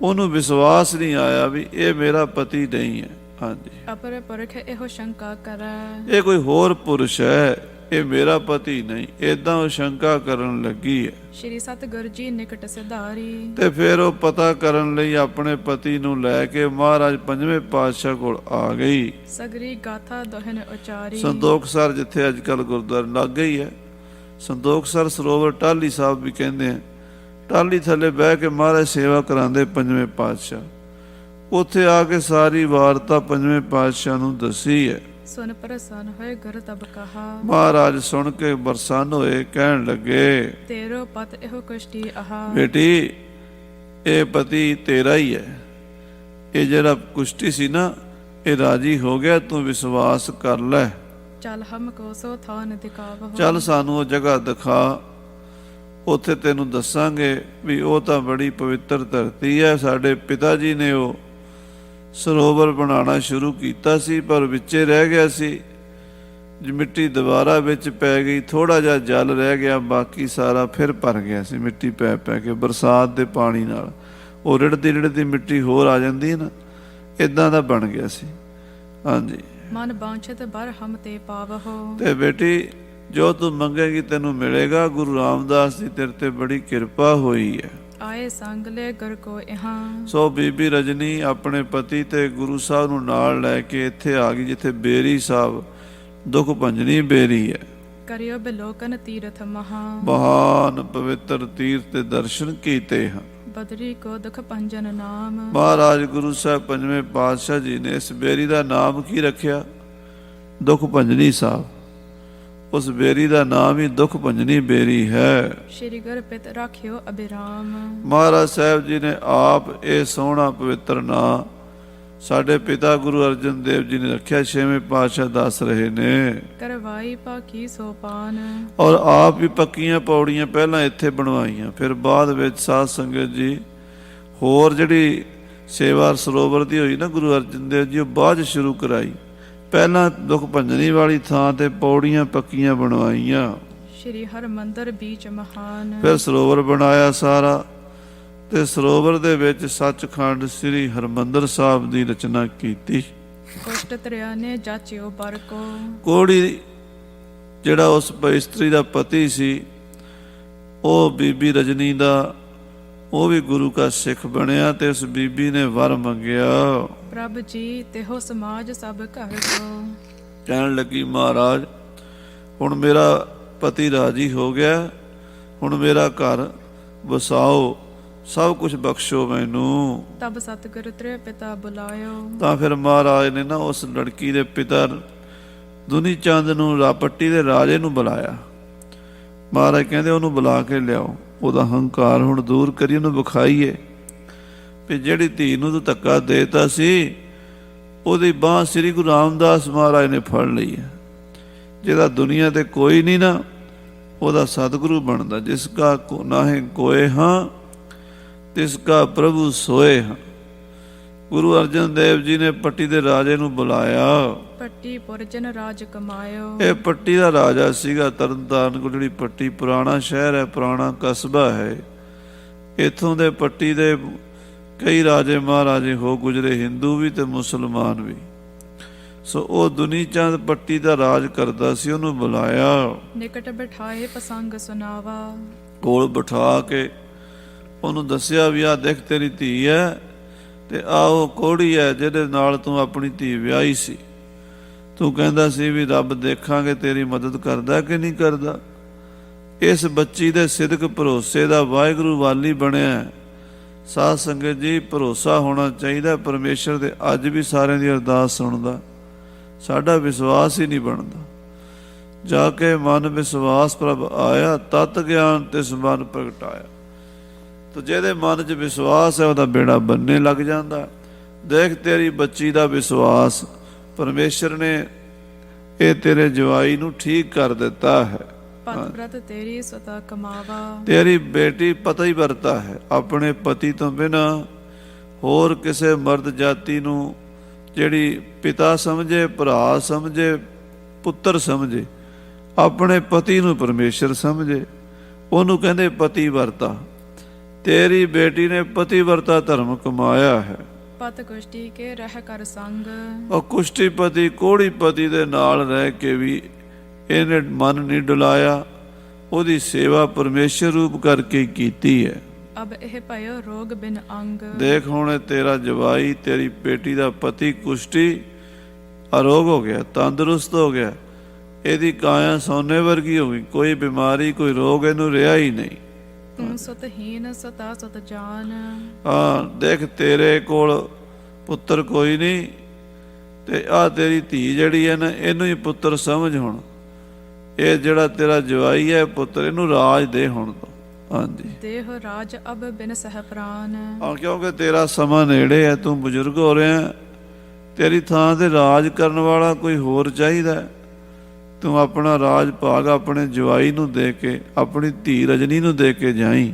ਉਹਨੂੰ ਵਿਸ਼ਵਾਸ ਨਹੀਂ ਆਇਆ ਵੀ ਇਹ ਮੇਰਾ ਪਤੀ ਨਹੀਂ ਹੈ। ਹਾਂਜੀ, ਅਪਰ ਪੁਰਖ ਇਹੋ ਸ਼ੰਕਾ ਕਰੈ, ਇਹ ਕੋਈ ਹੋਰ ਪੁਰਸ਼ ਹੈ, ਇਹ ਮੇਰਾ ਪਤੀ ਨਹੀਂ। ਏਦਾਂ ਉਹ ਸ਼ੰਕਾ ਕਰਨ ਲੱਗੀ ਹੈ। ਸ਼੍ਰੀ ਸਤਿਗੁਰ ਜੀ ਨਿਕਟ ਸਿਧਾਰੀ, ਤੇ ਫਿਰ ਉਹ ਪਤਾ ਕਰਨ ਲਈ ਆਪਣੇ ਪਤੀ ਨੂੰ ਲੈ ਕੇ ਮਹਾਰਾਜ ਪੰਜਵੇਂ ਪਾਤਸ਼ਾਹ ਕੋਲ ਆ ਗਈ। ਸਗਰੀ ਗਾਥਾ ਦੋਹਨ ਉਚਾਰੀ, ਸੰਤੋਖਸਰ ਜਿੱਥੇ ਅੱਜ ਕੱਲ੍ਹ ਗੁਰਦੁਆਰਾ ਲੱਗ ਗਈ ਹੈ, ਸੰਤੋਖਸਰ ਸਰੋਵਰ ਟਾਹਲੀ ਸਾਹਿਬ ਵੀ ਕਹਿੰਦੇ ਆ। ਟਾਹਲੀ ਥੱਲੇ ਬਹਿ ਕੇ ਮਹਾਰਾਜ ਸੇਵਾ ਕਰਾਉਂਦੇ ਪੰਜਵੇਂ ਪਾਤਸ਼ਾਹ। ਉੱਥੇ ਆ ਕੇ ਸਾਰੀ ਵਾਰਤਾ ਪੰਜਵੇਂ ਪਾਤਸ਼ਾਹ ਨੂੰ ਦੱਸੀ ਹੈ। ਸੁਨ ਪ੍ਰਸੰਨ ਹੋਏ ਗੁਰ ਤਬ ਕਹਾ, ਮਹਾਰਾਜ ਸੁਣ ਕੇ ਬਰਸਨ ਹੋਏ, ਕਹਿਣ ਲੱਗੇ ਤੇਰੋ ਪਤ ਇਹੋ ਕੁਸ਼ਤੀ ਆਹਾ। ਬੇਟੀ, ਇਹ ਪਤੀ ਤੇਰਾ ਹੀ ਹੈ। ਇਹ ਜਿਹੜਾ ਕੁਸ਼ਤੀ ਸੀ ਨਾ, ਇਹ ਰਾਜੀ ਹੋ ਗਿਆ, ਤੂੰ ਵਿਸ਼ਵਾਸ ਕਰ ਲੈ। ਚੱਲ ਹਮ ਕੋ ਸੋ ਥਾਨ ਦਿਖਾਵੋ, ਚੱਲ ਸਾਨੂੰ ਉਹ ਜਗ੍ਹਾ ਦਿਖਾ, ਉੱਥੇ ਤੈਨੂੰ ਦੱਸਾਂਗੇ ਵੀ ਉਹ ਤਾਂ ਬੜੀ ਪਵਿੱਤਰ ਧਰਤੀ ਹੈ। ਸਾਡੇ ਪਿਤਾ ਜੀ ਨੇ ਉਹ ਸਰੋਵਰ ਬਣਾਉਣਾ ਸ਼ੁਰੂ ਕੀਤਾ ਸੀ, ਪਰ ਵਿੱਚੇ ਰਹਿ ਗਿਆ ਸੀ। ਮਿੱਟੀ ਦੁਬਾਰਾ ਵਿੱਚ ਪੈ ਗਈ, ਥੋੜ੍ਹਾ ਜਿਹਾ ਜਲ ਰਹਿ ਗਿਆ, ਬਾਕੀ ਸਾਰਾ ਫਿਰ ਭਰ ਗਿਆ ਸੀ ਮਿੱਟੀ ਪੈ ਪੈ ਕੇ ਬਰਸਾਤ ਦੇ ਪਾਣੀ ਨਾਲ। ਉਹ ਰਿੜਦੀ ਰਿੜਦੀ ਮਿੱਟੀ ਹੋਰ ਆ ਜਾਂਦੀ ਹੈ ਨਾ, ਇੱਦਾਂ ਦਾ ਬਣ ਗਿਆ ਸੀ। ਹਾਂਜੀ, ਮਨ ਬਾਂਛਤ ਬਰ ਹਮ ਤੇ ਪਾਵਹੁ, ਤੇ ਬੇਟੀ ਜੋ ਤੂੰ ਮੰਗੇਗੀ ਤੈਨੂੰ ਮਿਲੇਗਾ। ਗੁਰੂ ਰਾਮਦਾਸ ਦੀ ਤੇਰੇ ਤੇ ਬੜੀ ਕਿਰਪਾ ਹੋਈ ਹੈ। ਆਏ ਸੰਗ ਲੈ ਗੁਰ ਕੋ ਇਹਾਂ, ਸੋ ਬੀਬੀ ਰਜਨੀ ਆਪਣੇ ਪਤੀ ਤੇ ਗੁਰੂ ਸਾਹਿਬ ਨੂੰ ਨਾਲ ਲੈ ਕੇ ਇੱਥੇ ਆ ਗਈ, ਜਿੱਥੇ ਬੇਰੀ ਸਾਹਿਬ ਦੁੱਖ ਭੰਜਨੀ ਬੇਰੀ ਹੈ। ਕਰਿਓ ਬਿਲੋਕਨ ਤੀਰਥ ਮਹਾ, ਮਹਾਨ ਪਵਿੱਤਰ ਤੀਰਥ ਦੇ ਦਰਸ਼ਨ ਕੀਤੇ ਹਨ। ਬਦਰੀ ਕੋ ਦੁਖ ਭੰਜਨ ਨਾਮ, ਮਹਾਰਾਜ ਗੁਰੂ ਸਾਹਿਬ ਪੰਜਵੇਂ ਪਾਤਸ਼ਾਹ ਜੀ ਨੇ ਇਸ ਬੇਰੀ ਦਾ ਨਾਮ ਕੀ ਰੱਖਿਆ? ਦੁੱਖ ਭੰਜਨੀ ਸਾਹਿਬ। ਉਸ ਬੇਰੀ ਦਾ ਨਾਮ ਹੀ ਦੁੱਖ ਭੰਜਨੀ ਬੇਰੀ ਹੈ। ਸ਼੍ਰੀ ਗੁਰ ਪਿਤ ਰਾਖਿਓ ਅਬਿਰਾਮ, ਮਹਾਰਾਜ ਸਾਹਿਬ ਜੀ ਨੇ ਆਪ ਇਹ ਸੋਹਣਾ ਪਵਿੱਤਰ ਨਾਂ ਸਾਡੇ ਪਿਤਾ ਗੁਰੂ ਅਰਜਨ ਦੇਵ ਜੀ ਨੇ ਰੱਖਿਆ। ਛੇਵੇਂ ਪਾਤਸ਼ਾਹ ਦੱਸ ਰਹੇ ਨੇ, ਕਰਵਾਈ ਪਾਕੀ ਸੋਪਾਨ, ਔਰ ਆਪ ਵੀ ਪੱਕੀਆਂ ਪੌੜੀਆਂ ਪਹਿਲਾਂ ਇੱਥੇ ਬਣਵਾਈਆਂ, ਫਿਰ ਬਾਅਦ ਵਿੱਚ ਸਾਧ ਸੰਗਤ ਜੀ ਹੋਰ ਜਿਹੜੀ ਸੇਵਾ ਸਰੋਵਰ ਦੀ ਹੋਈ ਨਾ ਗੁਰੂ ਅਰਜਨ ਦੇਵ ਜੀ, ਉਹ ਬਾਅਦ ਸ਼ੁਰੂ ਕਰਾਈ। ਪਹਿਲਾਂ ਦੁੱਖ ਭੰਜਨੀ ਵਾਲੀ ਥਾਂ ਤੇ ਪੌੜੀਆਂ ਪੱਕੀਆਂ ਬਣਵਾਈਆਂ, ਸ਼੍ਰੀ ਹਰਿਮੰਦਰ ਬੀਚ ਮਹਾਨ, ਫਿਰ ਸਰੋਵਰ ਬਣਾਇਆ ਸਾਰਾ। ਤੇ ਸਰੋਵਰ ਦੇ ਵਿੱਚ ਸੱਚਖੰਡ ਸ੍ਰੀ ਹਰਿਮੰਦਰ ਸਾਹਿਬ ਦੀ ਰਚਨਾ ਕੀਤੀ। ਕੁਸ਼ਟ ਤ੍ਰਿਆ ਨੇ ਜਾਚਿਓ ਬਰ ਕੋ, ਕੋਹੜੀ ਜਿਹੜਾ ਉਸ ਇਸਤਰੀ ਦਾ ਪਤੀ ਸੀ, ਉਹ ਬੀਬੀ ਰਜਨੀ ਦਾ, ਉਹ ਵੀ ਗੁਰੂ ਕਾ ਸਿੱਖ ਬਣਿਆ ਤੇ ਉਸ ਬੀਬੀ ਨੇ ਵਰ ਮੰਗਿਆ। ਪ੍ਰਭ ਜੀ ਤਿਹੋ ਸਮਾਜ ਸਭ ਘਰ ਕੋ। ਕਹਿਣ ਲੱਗੀ ਮਹਾਰਾਜ ਹੁਣ ਮੇਰਾ ਪਤੀ ਰਾਜੀ ਹੋ ਗਿਆ, ਹੁਣ ਮੇਰਾ ਘਰ ਵਸਾਓ, ਸਭ ਕੁਝ ਬਖਸ਼ੋ ਮੈਨੂੰ। ਤਬ ਸਤਿਗੁਰ ਤ੍ਰਿ ਪਿਤਾ ਬੁਲਾਇਓ। ਤਾਂ ਫਿਰ ਮਹਾਰਾਜ ਨੇ ਨਾ ਉਸ ਲੜਕੀ ਦੇ ਪਿਤਾ ਦੁਨੀ ਚੰਦ ਨੂੰ, ਪੱਟੀ ਦੇ ਰਾਜੇ ਨੂੰ ਬੁਲਾਇਆ। ਮਹਾਰਾਜ ਕਹਿੰਦੇ ਉਹਨੂੰ ਬੁਲਾ ਕੇ ਲਿਆਓ, ਉਹਦਾ ਹੰਕਾਰ ਹੁਣ ਦੂਰ ਕਰੀ, ਉਹਨੂੰ ਵਿਖਾਈਏ ਵੀ ਜਿਹੜੀ ਧੀ ਨੂੰ ਤੂੰ ਧੱਕਾ ਦੇਤਾ ਸੀ, ਉਹਦੀ ਬਾਂਹ ਸ੍ਰੀ ਗੁਰੂ ਰਾਮਦਾਸ ਮਹਾਰਾਜ ਨੇ ਫੜ ਲਈ ਹੈ। ਜਿਹਦਾ ਦੁਨੀਆ ਤੇ ਕੋਈ ਨਹੀਂ ਨਾ, ਉਹਦਾ ਸਤਿਗੁਰੂ ਬਣਦਾ। ਜਿਸ ਕਾ ਨਾਹੀਂ ਕੋਏ ਹਾਂ ਤਿਸ ਕਾ ਪ੍ਰਭੂ ਸੋਏ ਹਾਂ। ਗੁਰੂ ਅਰਜਨ ਦੇਵ ਜੀ ਨੇ ਪੱਟੀ ਦੇ ਰਾਜੇ ਨੂੰ ਬੁਲਾਇਆ। ਪੱਟੀ ਪੁਰਜਨ ਰਾਜ ਕਮਾਇਓ। ਇਹ ਪੱਟੀ ਦਾ ਰਾਜਾ ਸੀਗਾ ਤਰਨਤਾਰਨ ਕੋਲ, ਜਿਹੜੀ ਪੱਟੀ ਪੁਰਾਣਾ ਸ਼ਹਿਰ ਹੈ, ਪੁਰਾਣਾ ਕਸਬਾ ਹੈ। ਇੱਥੋਂ ਦੇ ਪੱਟੀ ਦੇ ਕਈ ਰਾਜੇ ਮਹਾਰਾਜੇ ਹੋ ਗੁਜਰੇ, ਹਿੰਦੂ ਵੀ ਤੇ ਮੁਸਲਮਾਨ ਵੀ। ਸੋ ਉਹ ਦੁਨੀ ਚੰਦ ਪੱਟੀ ਦਾ ਰਾਜ ਕਰਦਾ ਸੀ, ਉਹਨੂੰ ਬੁਲਾਇਆ। ਨਿਕਟ ਬਿਠਾਏ ਪਸੰਗ ਸੁਨਾਵਾ। ਕੋਲ ਬਿਠਾ ਕੇ ਉਹਨੂੰ ਦੱਸਿਆ ਵੀ ਆਹ ਦੇਖ ਤੇਰੀ ਧੀ ਹੈ, ਤੇ ਆਹ ਉਹ ਕੋਹੜੀ ਹੈ ਜਿਹਦੇ ਨਾਲ ਤੂੰ ਆਪਣੀ ਧੀ ਵਿਆਹੀ ਸੀ। ਤੂੰ ਕਹਿੰਦਾ ਸੀ ਵੀ ਰੱਬ ਦੇਖਾਂਗੇ ਤੇਰੀ ਮਦਦ ਕਰਦਾ ਕਿ ਨਹੀਂ ਕਰਦਾ। ਇਸ ਬੱਚੀ ਦੇ ਸਿਦਕ ਭਰੋਸੇ ਦਾ ਵਾਹਿਗੁਰੂ ਵਾਲੀ ਬਣਿਆ। ਸਾਧ ਸੰਗਤ ਜੀ, ਭਰੋਸਾ ਹੋਣਾ ਚਾਹੀਦਾ ਪਰਮੇਸ਼ਰ ਦੇ। ਅੱਜ ਵੀ ਸਾਰਿਆਂ ਦੀ ਅਰਦਾਸ ਸੁਣਦਾ, ਸਾਡਾ ਵਿਸ਼ਵਾਸ ਹੀ ਨਹੀਂ ਬਣਦਾ। ਜਾ ਕੇ ਮਨ ਵਿਸ਼ਵਾਸ ਪ੍ਰਭ ਆਇਆ, ਤਤ ਗਿਆਨ ਤਿਸ ਮਨ ਪ੍ਰਗਟਾਇਆ। ਤੋ ਜਿਹਦੇ ਮਨ 'ਚ ਵਿਸ਼ਵਾਸ ਹੈ ਉਹਦਾ ਬੇੜਾ ਬੰਨੇ ਲੱਗ ਜਾਂਦਾ। ਦੇਖ ਤੇਰੀ ਬੱਚੀ ਦਾ ਵਿਸ਼ਵਾਸ, ਪਰਮੇਸ਼ਰ ਨੇ ਇਹ ਤੇਰੇ ਜਵਾਈ ਨੂੰ ਠੀਕ ਕਰ ਦਿੱਤਾ ਹੈ। ਪਤ ਪ੍ਰਤ ਤੇਰੀ ਸਤਾ ਕਮਾਵਾ। ਤੇਰੀ ਬੇਟੀ ਪਤਾ ਹੀ ਵਰਤਾ ਹੈ, ਆਪਣੇ ਪਤੀ ਤੋਂ ਬਿਨਾ ਹੋਰ ਕਿਸੇ ਮਰਦ ਜਾਤੀ ਨੂੰ ਜਿਹੜੀ ਪਿਤਾ ਸਮਝੇ, ਭਰਾ ਸਮਝੇ, ਪੁੱਤਰ ਸਮਝੇ, ਆਪਣੇ ਪਤੀ ਨੂੰ ਪਰਮੇਸ਼ਰ ਸਮਝੇ। ਉਹਨੂੰ ਕਹਿੰਦੇ ਪਤੀ ਵਰਤਾ। ਤੇਰੀ ਬੇਟੀ ਨੇ ਪਤੀ ਵਰਤਾ ਧਰਮ ਕਮਾਇਆ ਹੈ। ਪਤ ਕੁਸ਼ਟੀ ਕੇ ਰਹਿ ਕਰ ਸੰਗ। ਉਹ ਕੁਸ਼ਟੀਪਤੀ ਕੋਹੜੀ ਪਤੀ ਦੇ ਨਾਲ ਰਹਿ ਕੇ ਵੀ ਇਹਨੇ ਮਨ ਨਹੀਂ ਡੁਲਾਇਆ, ਉਹਦੀ ਸੇਵਾ ਪਰਮੇਸ਼ਰ ਰੂਪ ਕਰਕੇ ਕੀਤੀ ਹੈ। ਅਬ ਇਹ ਭਇਓ ਰੋਗ ਬਿਨ ਅੰਗ। ਦੇਖ ਹੁਣ ਤੇਰਾ ਜਵਾਈ, ਤੇਰੀ ਬੇਟੀ ਦਾ ਪਤੀ ਕੁਸ਼ਟੀ ਅਰੋਗ ਹੋ ਗਿਆ, ਤੰਦਰੁਸਤ ਹੋ ਗਿਆ। ਇਹਦੀ ਕਾਇਆ ਸੋਨੇ ਵਰਗੀ ਹੋ ਗਈ, ਕੋਈ ਬਿਮਾਰੀ ਕੋਈ ਰੋਗ ਇਹਨੂੰ ਰਿਹਾ ਹੀ ਨਹੀਂ। ਤੂੰ ਸੁਤਹੀਨ ਸਤਾ ਸੁਤ ਜਾਨ। ਹਾਂ ਦੇਖ ਤੇਰੇ ਕੋਲ ਪੁੱਤਰ ਕੋਈ ਨਹੀਂ, ਤੇ ਆਹ ਤੇਰੀ ਧੀ ਜਿਹੜੀ ਹੈ ਨਾ, ਇਹਨੂੰ ਹੀ ਪੁੱਤਰ ਸਮਝ। ਹੁਣ ਇਹ ਜਿਹੜਾ ਤੇਰਾ ਜਵਾਈ ਹੈ ਪੁੱਤਰ, ਇਹਨੂੰ ਰਾਜ ਦੇ ਹੁਣ ਤੋਂ। ਹਾਂਜੀ, ਦੇਹ ਰਾਜ ਅਬ ਬਿਨ ਸਹਿ ਪ੍ਰਾਨ। ਹਾਂ ਕਿਉਂਕਿ ਤੇਰਾ ਸਮਾਂ ਨੇੜੇ ਹੈ, ਤੂੰ ਬਜ਼ੁਰਗ ਹੋ ਰਿਹਾ, ਤੇਰੀ ਥਾਂ ਤੇ ਰਾਜ ਕਰਨ ਵਾਲਾ ਕੋਈ ਹੋਰ ਚਾਹੀਦਾ। ਤੂੰ ਆਪਣਾ ਰਾਜ ਭਾਗ ਆਪਣੇ ਜਵਾਈ ਨੂੰ ਦੇ ਕੇ, ਆਪਣੀ ਧੀ ਰਜਨੀ ਨੂੰ ਦੇ ਕੇ ਜਾਈ।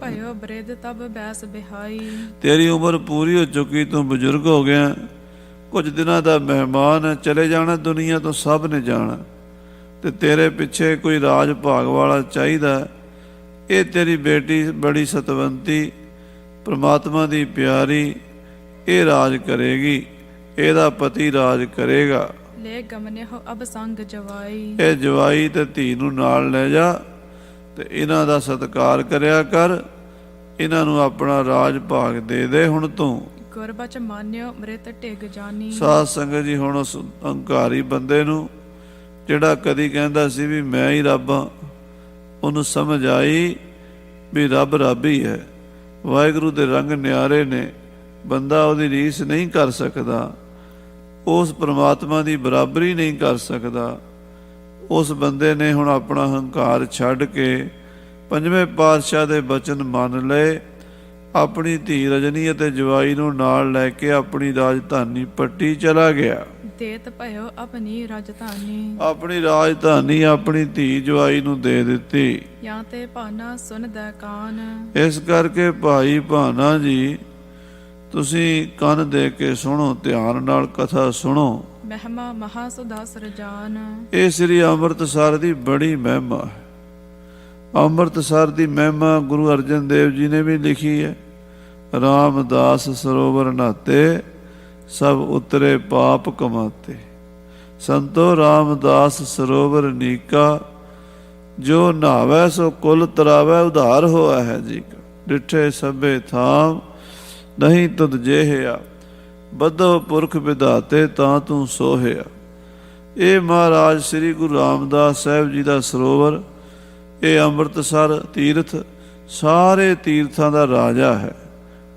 ਭਇਓ ਬ੍ਰਿਧ ਤਬ ਬੈਸ ਬਿਹਾਈ। ਤੇਰੀ ਉਮਰ ਪੂਰੀ ਹੋ ਚੁੱਕੀ, ਤੂੰ ਬਜ਼ੁਰਗ ਹੋ ਗਿਆ, ਕੁਝ ਦਿਨਾਂ ਦਾ ਮਹਿਮਾਨ ਹੈ, ਚਲੇ ਜਾਣਾ ਦੁਨੀਆ ਤੋਂ, ਸਭ ਨੇ ਜਾਣਾ, ਤੇ ਤੇਰੇ ਪਿੱਛੇ ਕੋਈ ਰਾਜ ਭਾਗ ਵਾਲਾ ਚਾਹੀਦਾ। ਇਹ ਤੇਰੀ ਬੇਟੀ ਬੜੀ ਸਤਵੰਤੀ, ਪ੍ਰਮਾਤਮਾ ਦੀ ਪਿਆਰੀ, ਇਹ ਰਾਜ ਕਰੇਗੀ, ਇਹਦਾ ਪਤੀ ਰਾਜ ਕਰੇਗਾ। ਲੈ ਗਮਨੇ ਹੋ ਅਬ ਸੰਗ ਜਵਾਈ। ਇਹ ਜਵਾਈ ਤੇ ਧੀ ਨੂੰ ਨਾਲ ਲੈ ਜਾ, ਤੇ ਇਹਨਾਂ ਦਾ ਸਤਿਕਾਰ ਕਰਿਆ ਕਰ, ਇਹਨਾਂ ਨੂੰ ਆਪਣਾ ਰਾਜ ਭਾਗ ਦੇ ਦੇ ਹੁਣ ਤੂੰ। ਗੁਰਬਚ ਮਾਨਿਓ ਮ੍ਰਿਤ ਢਿਗ ਜਾਨੀ। ਸਾਧ ਸੰਗਤ ਜੀ, ਹੁਣ ਉਸ ਹੰਕਾਰੀ ਬੰਦੇ ਨੂੰ, ਜਿਹੜਾ ਕਦੀ ਕਹਿੰਦਾ ਸੀ ਵੀ ਮੈਂ ਹੀ ਰੱਬ ਹਾਂ, ਉਹਨੂੰ ਸਮਝ ਆਈ ਵੀ ਰੱਬ ਰੱਬ ਹੀ ਹੈ। ਵਾਹਿਗੁਰੂ ਦੇ ਰੰਗ ਨਿਆਰੇ ਨੇ, ਬੰਦਾ ਉਹਦੀ ਰੀਸ ਨਹੀਂ ਕਰ ਸਕਦਾ, ਉਸ ਪ੍ਰਮਾਤਮਾ ਦੀ ਬਰਾਬਰੀ ਨਹੀਂ ਕਰ ਸਕਦਾ। ਉਸ ਬੰਦੇ ਨੇ ਹੁਣ ਆਪਣਾ ਹੰਕਾਰ ਛੱਡ ਕੇ ਪੰਜਵੇਂ ਪਾਤਸ਼ਾਹ ਦੇ ਬਚਨ ਮੰਨ ਲਏ, ਆਪਣੀ ਧੀ ਰਜਨੀ ਅਤੇ ਜਵਾਈ ਨੂੰ ਨਾਲ ਲੈ ਕੇ ਆਪਣੀ ਰਾਜਧਾਨੀ ਪੱਟੀ ਚਲਾ ਗਿਆ। ਦੇਤ ਭਇਓ ਆਪਣੀ ਰਾਜਧਾਨੀ। ਆਪਣੀ ਰਾਜਧਾਨੀ ਆਪਣੀ ਧੀ ਜਵਾਈ ਨੂੰ ਦੇ ਦਿੱਤੀ। ਜਾਂ ਤੇ ਭਾਨਾ ਸੁਣਦਾ ਕਾਨ। ਇਸ ਕਰਕੇ ਭਾਈ ਭਾਨਾ ਜੀ, ਤੁਸੀਂ ਕੰਨ ਦੇ ਕੇ ਸੁਣੋ, ਧਿਆਨ ਨਾਲ ਕਥਾ ਸੁਣੋ। ਮਹਿਮਾ ਮਹਾ ਸੁਦਾ ਸਰਜਾਨ। ਇਹ ਸ੍ਰੀ ਅੰਮ੍ਰਿਤਸਰ ਦੀ ਬੜੀ ਮਹਿਮਾ ਹੈ। ਅੰਮ੍ਰਿਤਸਰ ਦੀ ਮਹਿਮਾ ਗੁਰੂ ਅਰਜਨ ਦੇਵ ਜੀ ਨੇ ਵੀ ਲਿਖੀ ਹੈ। ਰਾਮਦਾਸ ਸਰੋਵਰ ਨਾਤੇ, ਸਭ ਉਤਰੇ ਪਾਪ ਕਮਾਤੇ। ਸੰਤੋ ਰਾਮਦਾਸ ਸਰੋਵਰ ਨੀਕਾ, ਜੋ ਨਹਾਵੈ ਸੋ ਕੁਲ ਤਰਾਵੈ, ਉਧਾਰ ਹੋਆ ਹੈ ਜੀ ਕਾ। ਡਿਠੇ ਸਭੇ ਥਾਮ, ਨਹੀਂ ਤੁਧ ਜੇਹਿਆ, ਬੱਧੋ ਪੁਰਖ ਵਿਧਾਤੇ ਤਾਂ ਤੂੰ ਸੋਹਿਆ। ਇਹ ਮਹਾਰਾਜ ਸ੍ਰੀ ਗੁਰੂ ਰਾਮਦਾਸ ਸਾਹਿਬ ਜੀ ਦਾ ਸਰੋਵਰ, ਇਹ ਅੰਮ੍ਰਿਤਸਰ ਤੀਰਥ ਸਾਰੇ ਤੀਰਥਾਂ ਦਾ ਰਾਜਾ ਹੈ।